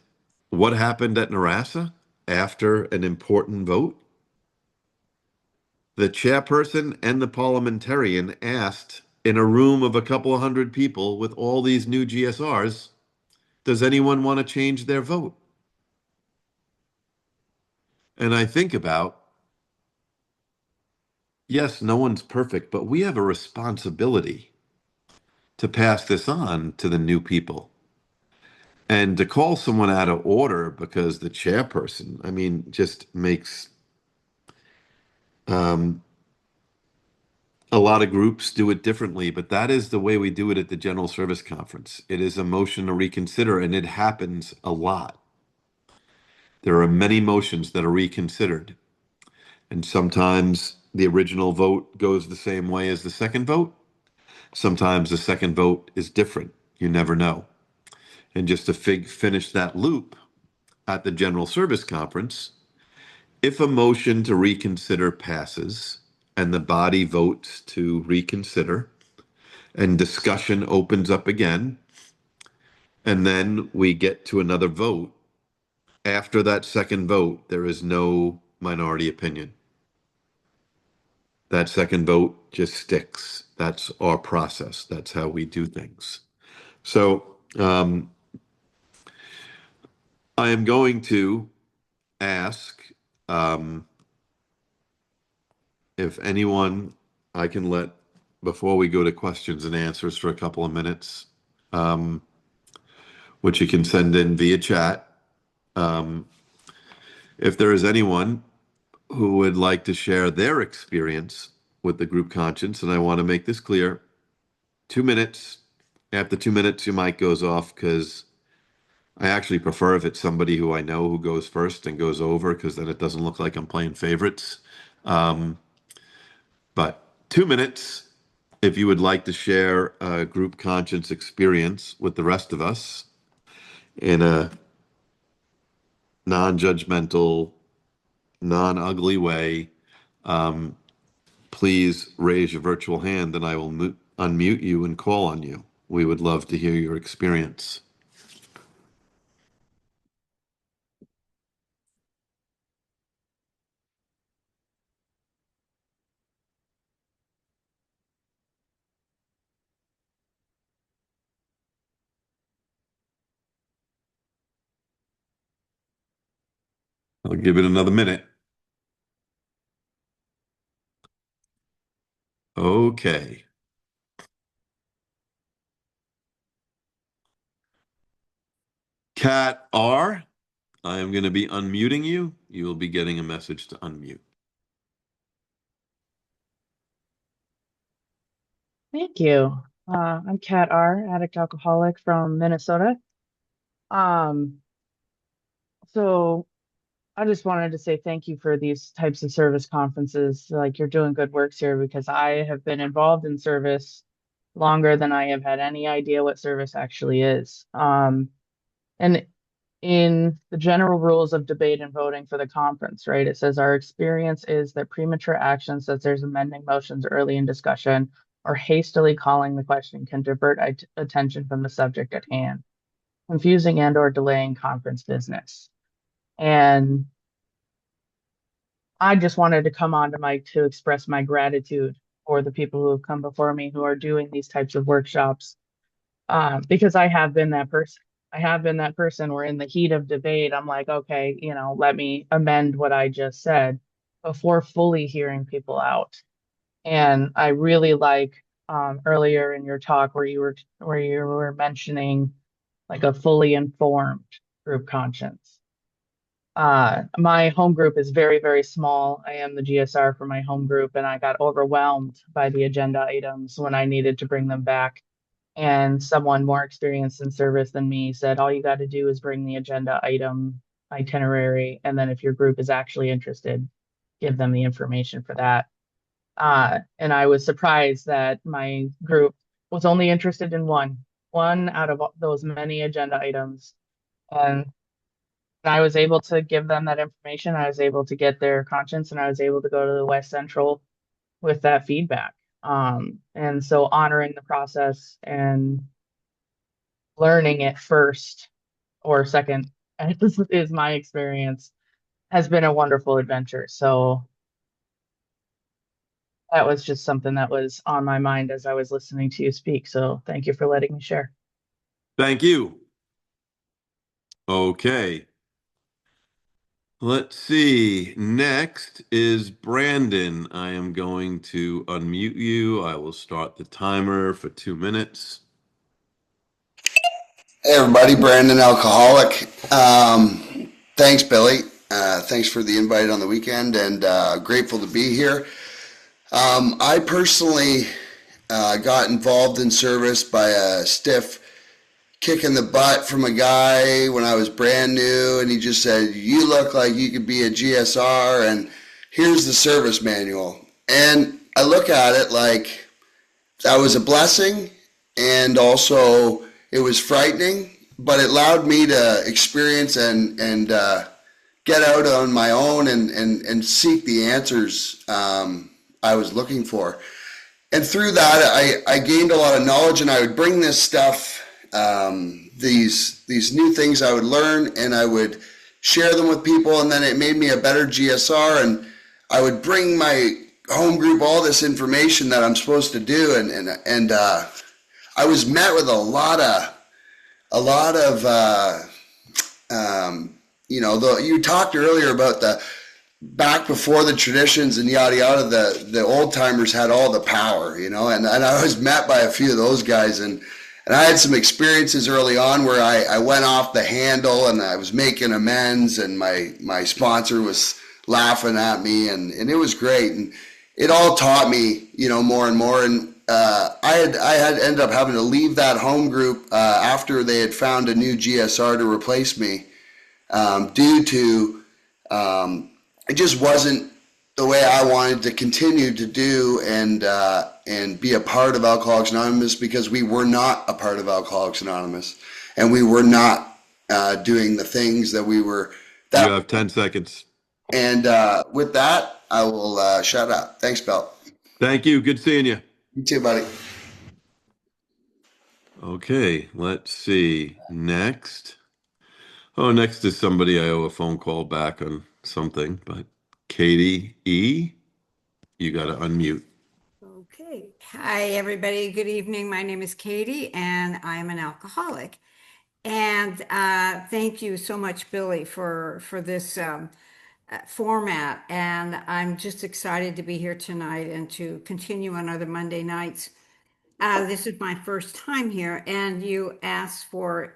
what happened at Narasa after an important vote? The chairperson and the parliamentarian asked, in a room of a couple of hundred people with all these new GSRs, does anyone want to change their vote? And I think about, yes, no one's perfect, but we have a responsibility to pass this on to the new people. And to call someone out of order because the chairperson, I mean, just makes a lot of groups do it differently, but that is the way we do it at the General Service Conference. It is a motion to reconsider, and it happens a lot. There are many motions that are reconsidered, and sometimes the original vote goes the same way as the second vote. Sometimes the second vote is different. You never know. And just to finish that loop, at the General Service Conference, if a motion to reconsider passes and the body votes to reconsider and discussion opens up again, and then we get to another vote, after that second vote, there is no minority opinion. That second vote just sticks. That's our process. That's how we do things. So I am going to ask if anyone I can let, before we go to questions and answers for a couple of minutes, which you can send in via chat. If there is anyone who would like to share their experience with the group conscience, and I want to make this clear, 2 minutes. After 2 minutes, your mic goes off, because I actually prefer if it's somebody who I know who goes first and goes over, because then it doesn't look like I'm playing favorites. But 2 minutes, if you would like to share a group conscience experience with the rest of us in a non-judgmental, non-ugly way, please raise your virtual hand and I will unmute you and call on you. We would love to hear your experience. I'll give it another minute. Okay. Cat R, I am going to be unmuting you. You will be getting a message to unmute. Thank you. I'm Kat R., addict alcoholic from Minnesota. Um, so I just wanted to say thank you for these types of service conferences. Like you're doing good works here because I have been involved in service longer than I have had any idea what service actually is. And in the general rules of debate and voting for the conference, right, it says our experience is that premature actions, such as amending motions early in discussion or hastily calling the question, can divert attention from the subject at hand, confusing and or delaying conference business. And I just wanted to come on to mic to express my gratitude for the people who have come before me who are doing these types of workshops, because I have been that person. I have been that person where in the heat of debate, I'm like, okay, let me amend what I just said before fully hearing people out. And I really like earlier in your talk where you were mentioning like a fully informed group conscience. My home group is very, very small. I am the GSR for my home group, and I got overwhelmed by the agenda items when I needed to bring them back. And someone more experienced in service than me said, all you got to do is bring the agenda item itinerary. And then if your group is actually interested, give them the information for that. And I was surprised that my group was only interested in one out of those many agenda items. And I was able to give them that information. I was able to get their conscience and I was able to go to the West Central with that feedback. And so honoring the process and learning it first or second, as is my experience, has been a wonderful adventure. So that was just something that was on my mind as I was listening to you speak. So thank you for letting me share. Thank you. Okay. Let's see. Next is Brandon. I am going to unmute you. I will start the timer for 2 minutes. Hey everybody, Brandon Alcoholic. Thanks, Billy. Thanks for the invite on the weekend, and grateful to be here. I personally got involved in service by a stiff kick in the butt from a guy when I was brand new, and he just said, "You look like you could be a GSR, and here's the service manual." And I look at it like that was a blessing, and also it was frightening, but it allowed me to experience and get out on my own and seek the answers I was looking for. And through that, I gained a lot of knowledge, and I would bring this stuff, these new things I would learn, and I would share them with people, and then it made me a better GSR, and I would bring my home group all this information that I'm supposed to do, and I was met with a lot of you talked earlier about the back before the traditions and yada yada. The old timers had all the power, and I was met by a few of those guys, and I had some experiences early on where I went off the handle and I was making amends, and my sponsor was laughing at me, and it was great, and it all taught me, more and more. And I had ended up having to leave that home group after they had found a new GSR to replace me, due to it just wasn't the way I wanted to continue to do and be a part of Alcoholics Anonymous, because we were not a part of Alcoholics Anonymous, and we were not doing the things that we were. You That have 10 seconds. and with that, I will shut up. Thanks, Bill. Thank you. Good seeing you. You too, buddy. Okay, let's see. Next. Oh, next is somebody I owe a phone call back on something, but Katie E., you got to unmute. Okay. Hi, everybody. Good evening. My name is Katie, and I'm an alcoholic. And thank you so much, Billy, for this format. And I'm just excited to be here tonight and to continue on other Monday nights. This is my first time here, and you asked for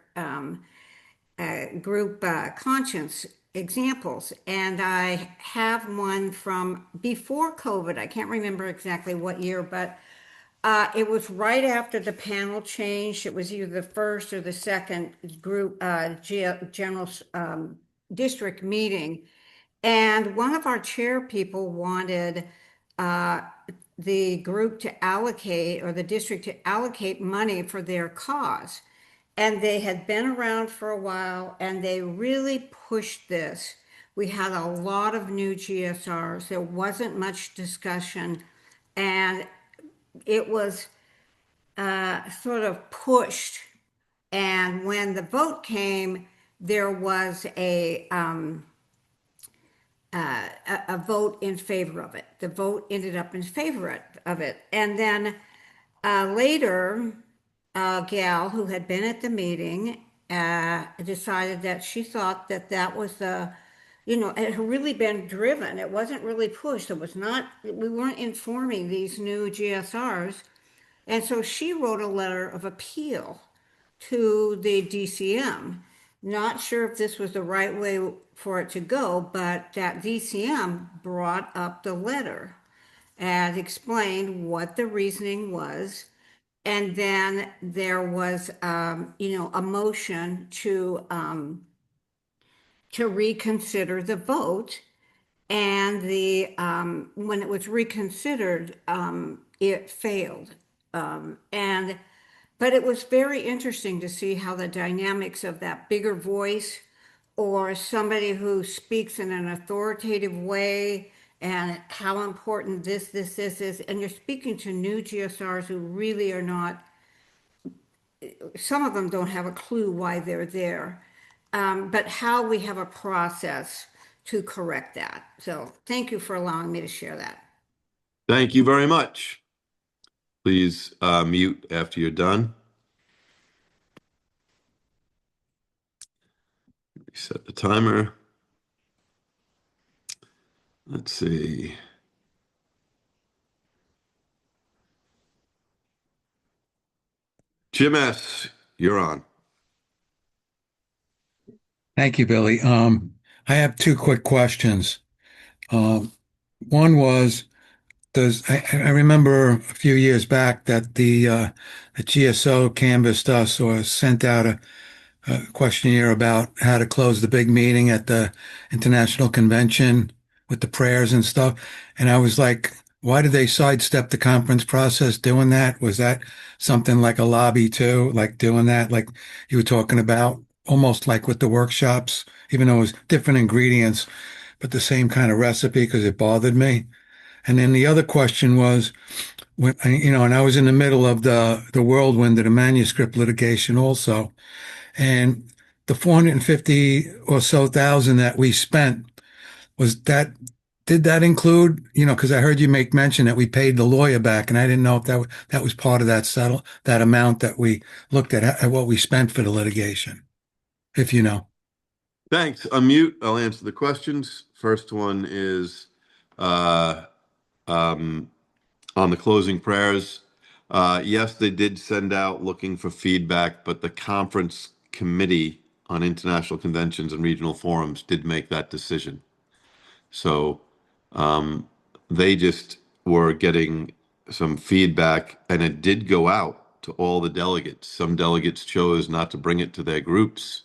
group conscience examples. And I have one from before COVID. I can't remember exactly what year, but it was right after the panel changed. It was either the first or the second group general district meeting. And one of our chair people wanted uh, the group to allocate, or the district to allocate money for their cause. And they had been around for a while and they really pushed this. We had a lot of new GSRs. There wasn't much discussion. And it was sort of pushed. And when the vote came, there was a vote in favor of it. The vote ended up in favor of it. And then later, a gal who had been at the meeting decided that she thought that that was it had really been driven. It wasn't really pushed. It was not, we weren't informing these new GSRs. And so she wrote a letter of appeal to the DCM. Not sure if this was the right way for it to go, but that DCM brought up the letter and explained what the reasoning was. And then there was, a motion to reconsider the vote. And when it was reconsidered, it failed. And but it was very interesting to see how the dynamics of that bigger voice, or somebody who speaks in an authoritative way, and how important this is. And you're speaking to new GSRs who really are not, some of them don't have a clue why they're there. But how we have a process to correct that. So thank you for allowing me to share that. Thank you very much. Please mute after you're done. Set the timer. Let's see. Jim S., you're on. Thank you, Billy. I have two quick questions. Um, One was, I remember a few years back that the GSO canvassed us or sent out a questionnaire about how to close the big meeting at the International Convention with the prayers and stuff. And I was like, why did they sidestep the conference process doing that? Was that something like a lobby too, like doing that, like you were talking about, almost like with the workshops, even though it was different ingredients, but the same kind of recipe because it bothered me. And then the other question was, and I was in the middle of the whirlwind of the manuscript litigation also. And the 450 or so thousand that we spent, was that, did that include, because I heard you make mention that we paid the lawyer back, and I didn't know if that was part of that amount that we looked at what we spent for the litigation, if you know. Thanks. Unmute. I'll answer the questions. First one is uh, on the closing prayers. Yes, they did send out looking for feedback, but the conference committee on international conventions and regional forums did make that decision. So they just were getting some feedback, and it did go out to all the delegates. Some delegates chose not to bring it to their groups,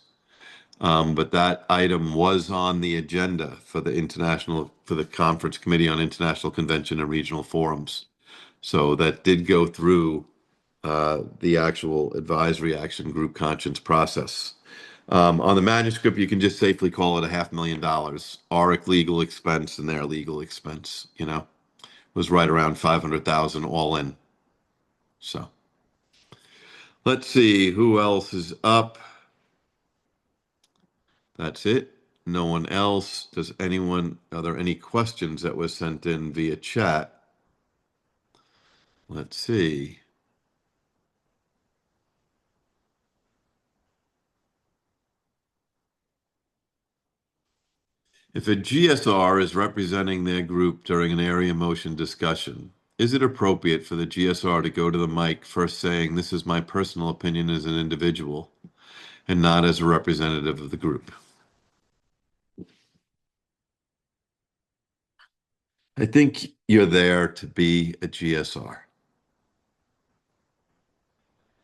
but that item was on the agenda for the conference committee on international convention and regional forums. So that did go through the actual advisory action group conscience process. On the manuscript, you can just safely call it $500,000. Auric legal expense and their legal expense, was right around 500,000 all in. So let's see who else is up. That's it. No one else. Are there any questions that were sent in via chat? Let's see. If a GSR is representing their group during an area motion discussion, is it appropriate for the GSR to go to the mic first saying, "This is my personal opinion as an individual and not as a representative of the group"? I think you're there to be a GSR.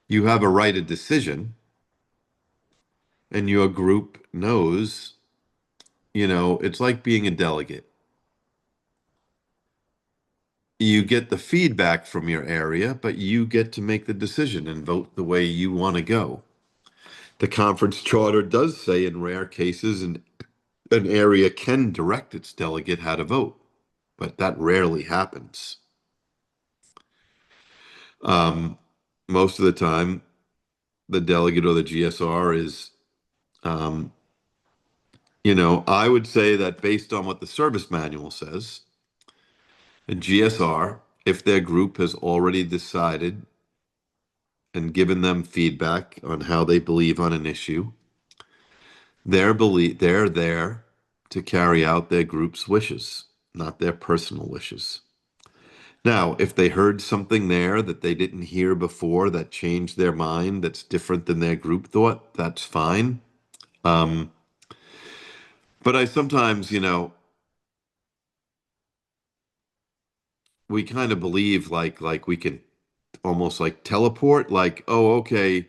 You have a right of decision, and your group knows, it's like being a delegate. You get the feedback from your area, but you get to make the decision and vote the way you want to go. The conference charter does say in rare cases an area can direct its delegate how to vote, but that rarely happens. Most of the time, the delegate or the GSR is, I would say that based on what the service manual says, a GSR, if their group has already decided and given them feedback on how they believe on an issue, they're there to carry out their group's wishes, not their personal wishes. Now, if they heard something there that they didn't hear before that changed their mind, that's different than their group thought, that's fine. But I sometimes, we kind of believe like we can almost like teleport, like, oh, okay,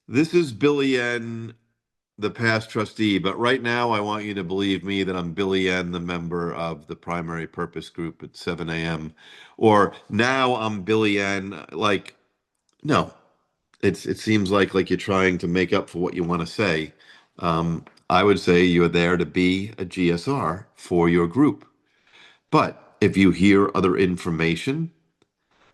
this is Billy N, the past trustee, but right now I want you to believe me that I'm Billy N, the member of the primary purpose group at 7 a.m. Or now I'm Billy N. Like, no, it seems like you're trying to make up for what you want to say. I would say you're there to be a GSR for your group. But if you hear other information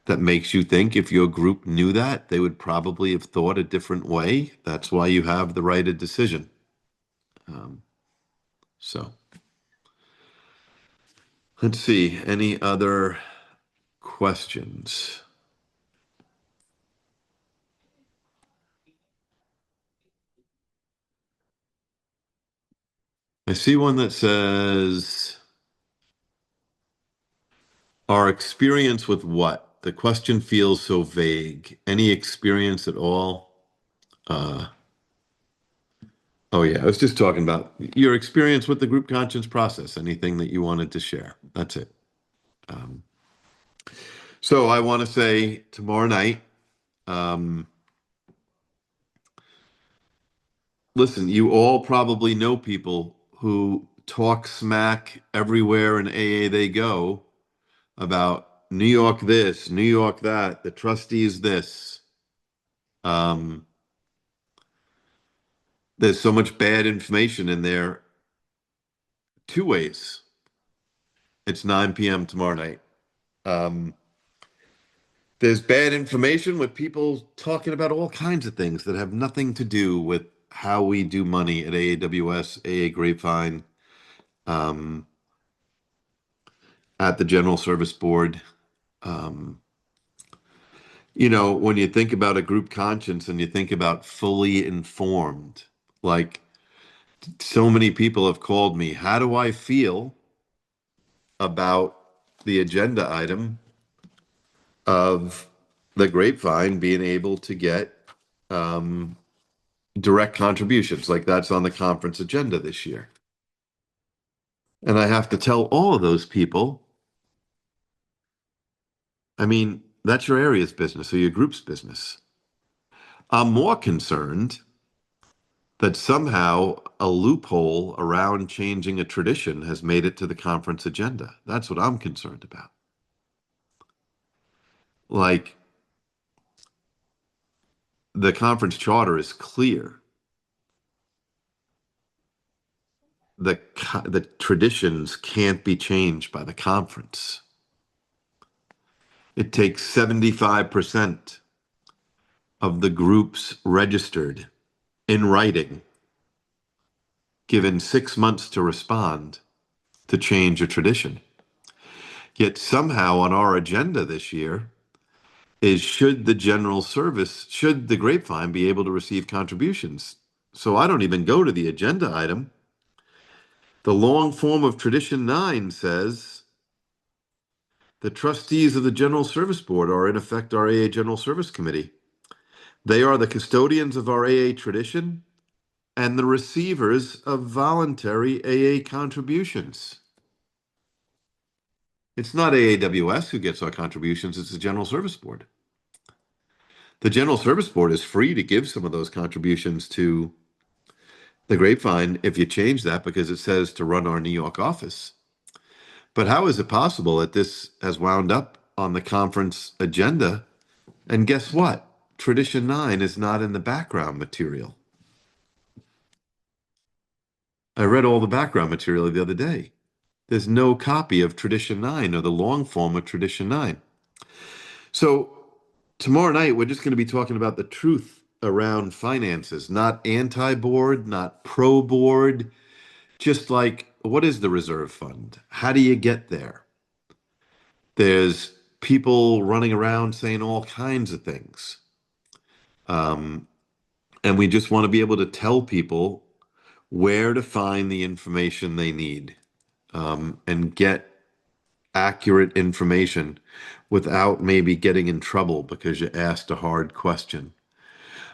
that makes you think if your group knew that, they would probably have thought a different way, that's why you have the right of decision. So let's see, any other questions? I see one that says, our experience with what? The question feels so vague. Any experience at all? Oh yeah, I was just talking about your experience with the group conscience process, anything that you wanted to share. That's it. So I want to say tomorrow night, listen, you all probably know people who talk smack everywhere in AA they go about New York this, New York that, the trustees this. Um, there's so much bad information in there. Two ways. It's 9 p.m. tomorrow night. Um, there's bad information with people talking about all kinds of things that have nothing to do with how we do money at AAWS, AA Grapevine, um, at the General Service Board. When you think about a group conscience and you think about fully informed, like so many people have called me, how do I feel about the agenda item of the Grapevine being able to get direct contributions? Like that's on the conference agenda this year. And I have to tell all of those people, I mean, that's your area's business or your group's business. I'm more concerned that somehow a loophole around changing a tradition has made it to the conference agenda. That's what I'm concerned about. Like, the conference charter is clear. The traditions can't be changed by the conference. It takes 75% of the groups registered in writing, given 6 months to respond, to change a tradition. Yet somehow on our agenda this year is should the Grapevine be able to receive contributions? So I don't even go to the agenda item The long form of Tradition 9 says the trustees of the General Service Board are in effect our AA General Service Committee. They are the custodians of our AA tradition and the receivers of voluntary AA contributions. It's not AAWS who gets our contributions, it's the General Service Board. The General Service Board is free to give some of those contributions to the Grapevine if you change that because it says to run our New York office. But how is it possible that this has wound up on the conference agenda? And guess what? Tradition 9 is not in the background material. I read all the background material the other day. There's no copy of Tradition 9 or the long form of Tradition 9. So tomorrow night, we're just going to be talking about the truth around finances, not anti-board, not pro-board, just like what is the reserve fund? How do you get there? There's people running around saying all kinds of things. And we just want to be able to tell people where to find the information they need and get accurate information without maybe getting in trouble because you asked a hard question.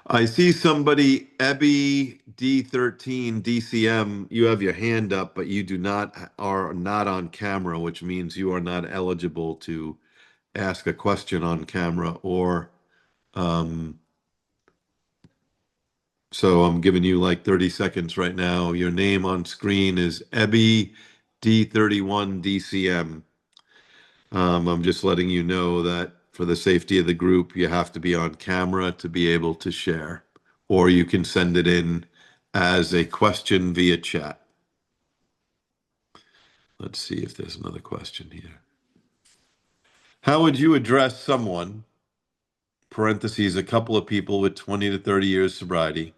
I see somebody, Ebby D13 DCM, you have your hand up, but you are not on camera, which means you are not eligible to ask a question on camera or so I'm giving you like 30 seconds right now. Your name on screen is Ebby D31 DCM. I'm just letting you know that for the safety of the group, you have to be on camera to be able to share, or you can send it in as a question via chat. Let's see if there's another question here. How would you address someone, parentheses, a couple of people with 20 to 30 years sobriety,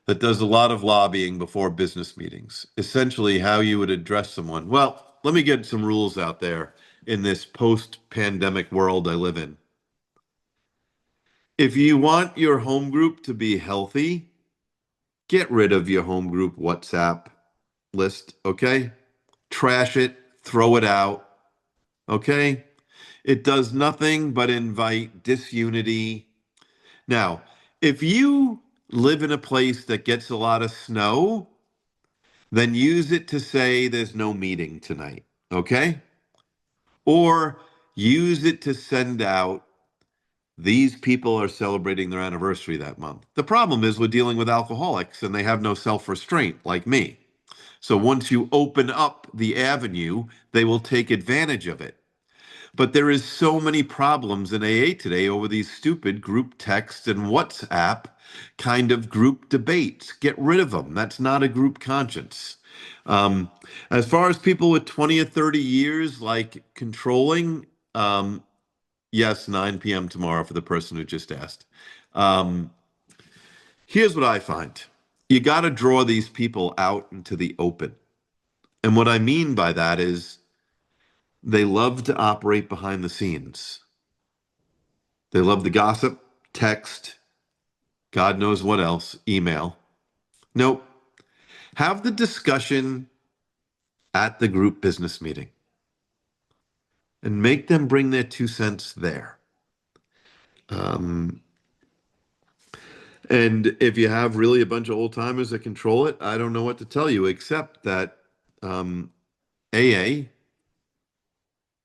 that does a lot of lobbying before business meetings? Essentially, how you would address someone. Well, let me get some rules out there in this post-pandemic world I live in. If you want your home group to be healthy, get rid of your home group WhatsApp list, okay? Trash it, throw it out, okay? It does nothing but invite disunity. Now, if you live in a place that gets a lot of snow, then use it to say there's no meeting tonight, okay? Or use it to send out these people are celebrating their anniversary that month. The problem is we're dealing with alcoholics and they have no self-restraint like me. So once you open up the avenue, they will take advantage of it. But there is so many problems in AA today over these stupid group text and WhatsApp kind of group debates. Get rid of them. That's not a group conscience. As far as people with 20 or 30 years, like controlling, yes, 9 p.m. tomorrow for the person who just asked. Here's what I find. You got to draw these people out into the open. And what I mean by that is they love to operate behind the scenes. They love the gossip, text, God knows what else, email. Nope. Have the discussion at the group business meeting and make them bring their 2 cents there. And if you have really a bunch of old timers that control it, I don't know what to tell you, except that AA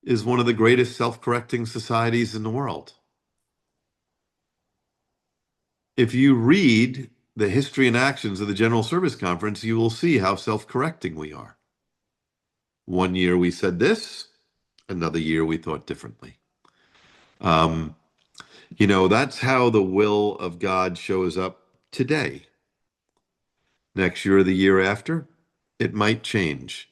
is one of the greatest self-correcting societies in the world. If you read the history and actions of the General Service Conference, you will see how self-correcting we are. One year we said this, another year we thought differently. That's how the will of God shows up today. Next year or the year after, it might change.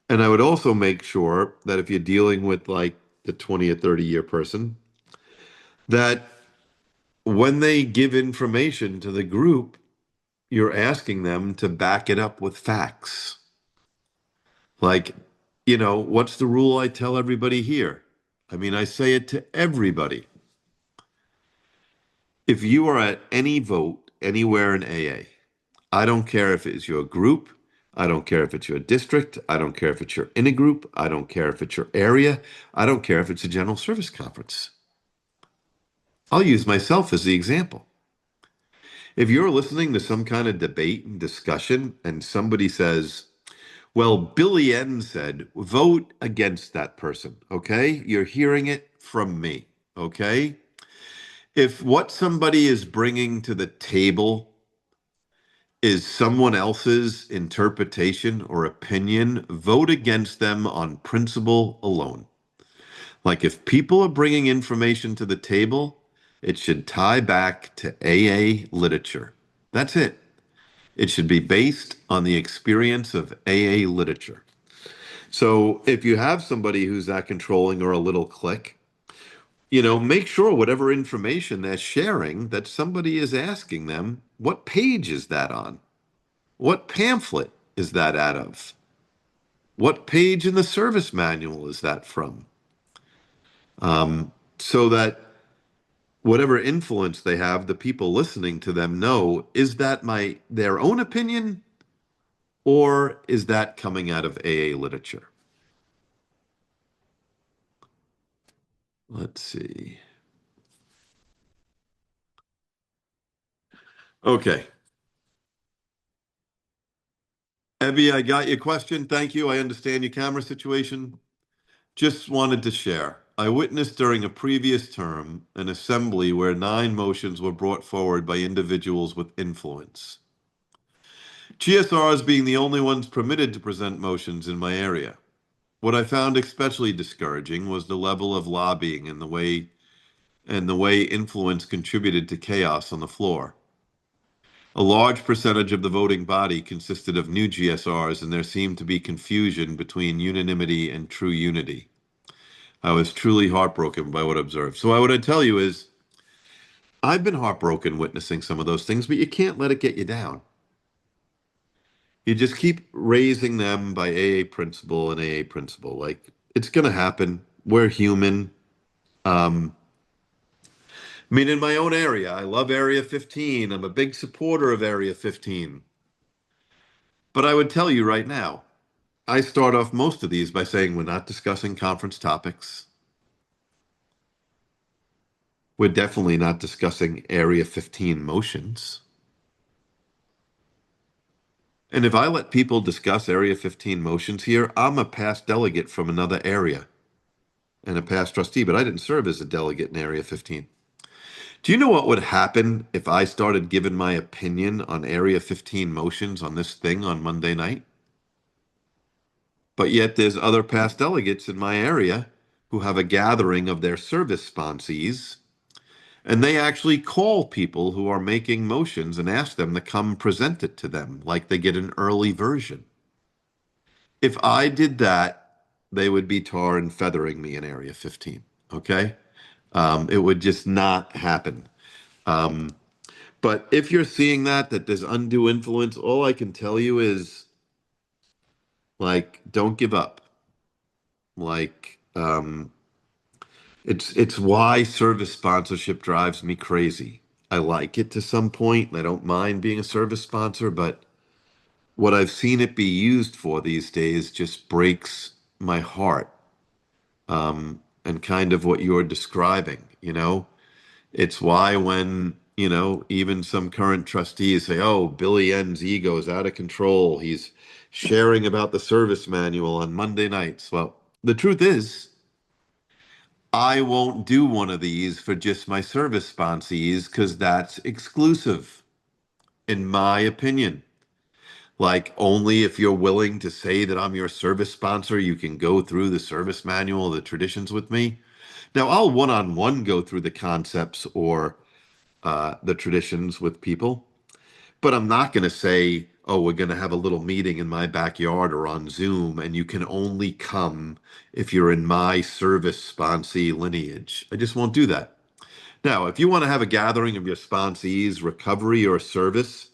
And I would also make sure that if you're dealing with like the 20 or 30 year person, that when they give information to the group, you're asking them to back it up with facts. Like, what's the rule I tell everybody here? I mean, I say it to everybody. If you are at any vote anywhere in AA, I don't care if it's your group I don't care if it's your district. I don't care if it's your in a group. I don't care if it's your area. I don't care if it's a general service conference. I'll use myself as the example. If you're listening to some kind of debate and discussion and somebody says, well, Billy N said, vote against that person, okay? You're hearing it from me, okay? If what somebody is bringing to the table is someone else's interpretation or opinion, vote against them on principle alone. Like if people are bringing information to the table, it should tie back to AA literature. That's it. It should be based on the experience of AA literature. So if you have somebody who's that controlling or a little clique, make sure whatever information they're sharing, that somebody is asking them, what page is that on? What pamphlet is that out of? What page in the service manual is that from? So that whatever influence they have, the people listening to them know, is that their own opinion or is that coming out of AA literature? Let's see. Okay. Evie, I got your question. Thank you. I understand your camera situation. Just wanted to share. I witnessed during a previous term an assembly where 9 motions were brought forward by individuals with influence. GSRs being the only ones permitted to present motions in my area. What I found especially discouraging was the level of lobbying and the way influence contributed to chaos on the floor. A large percentage of the voting body consisted of new GSRs, and there seemed to be confusion between unanimity and true unity. I was truly heartbroken by what I observed. So what I tell you is, I've been heartbroken witnessing some of those things, but you can't let it get you down. You just keep raising them by AA principle and AA principle. Like, it's going to happen. We're human. I mean, in my own area, I love Area 15. I'm a big supporter of Area 15. But I would tell you right now, I start off most of these by saying we're not discussing conference topics. We're definitely not discussing Area 15 motions. And if I let people discuss Area 15 motions here, I'm a past delegate from another area and a past trustee, but I didn't serve as a delegate in Area 15. Do you know what would happen if I started giving my opinion on Area 15 motions on this thing on Monday night? But yet there's other past delegates in my area who have a gathering of their service sponsees, and they actually call people who are making motions and ask them to come present it to them, like they get an early version. If I did that, they would be tar and feathering me in Area 15. Okay? It would just not happen. But if you're seeing that there's undue influence, all I can tell you is, like, don't give up. Like, it's why service sponsorship drives me crazy. I like it to some point, and I don't mind being a service sponsor, but what I've seen it be used for these days just breaks my heart. And kind of what you're describing, It's why when, even some current trustees say, oh, Billy N's ego is out of control. He's sharing about the service manual on Monday nights. Well, the truth is, I won't do one of these for just my service sponsees because that's exclusive, in my opinion. Like, only if you're willing to say that I'm your service sponsor, you can go through the service manual, the traditions with me. Now, I'll one-on-one go through the concepts or the traditions with people, but I'm not going to say, oh, we're going to have a little meeting in my backyard or on Zoom, and you can only come if you're in my service sponsee lineage. I just won't do that. Now, if you want to have a gathering of your sponsees, recovery or service,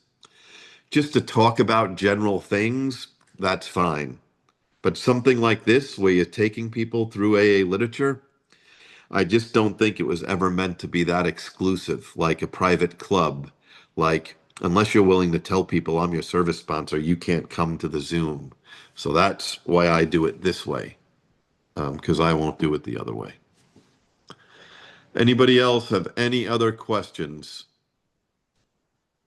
just to talk about general things, that's fine. But something like this, where you're taking people through AA literature, I just don't think it was ever meant to be that exclusive, like a private club, like unless you're willing to tell people I'm your service sponsor, you can't come to the Zoom. So that's why I do it this way, because I won't do it the other way. Anybody else have any other questions?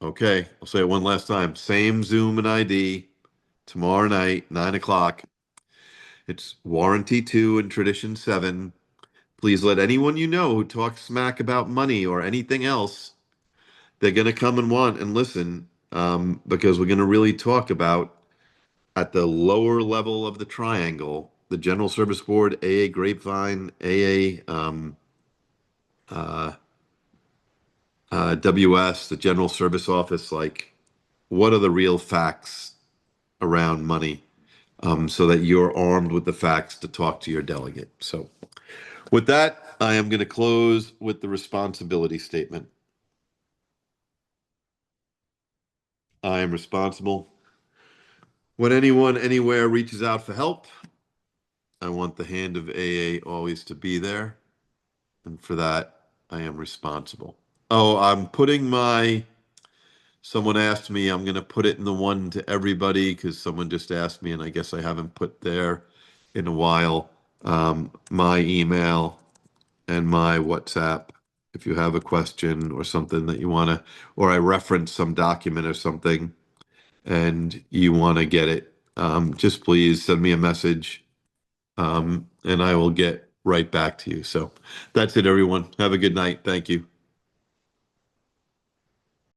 Okay, I'll say it one last time. Same Zoom and ID tomorrow night, 9 o'clock. It's Warranty 2 and Tradition 7. Please let anyone you know who talks smack about money or anything else, they're going to come and want and listen, because we're going to really talk about at the lower level of the triangle, the General Service Board, AA Grapevine, AA uh, WS, the General Service Office, like what are the real facts around money, so that you're armed with the facts to talk to your delegate. So with that, I am going to close with the responsibility statement. I am responsible. When anyone anywhere reaches out for help, I want the hand of AA always to be there. And for that, I am responsible. Oh, someone asked me, I'm going to put it in the one to everybody because someone just asked me, and I guess I haven't put there in a while, my email and my WhatsApp. If you have a question or something that you want to, or I reference some document or something and you want to get it, just please send me a message, and I will get right back to you. So that's it, everyone. Have a good night. Thank you.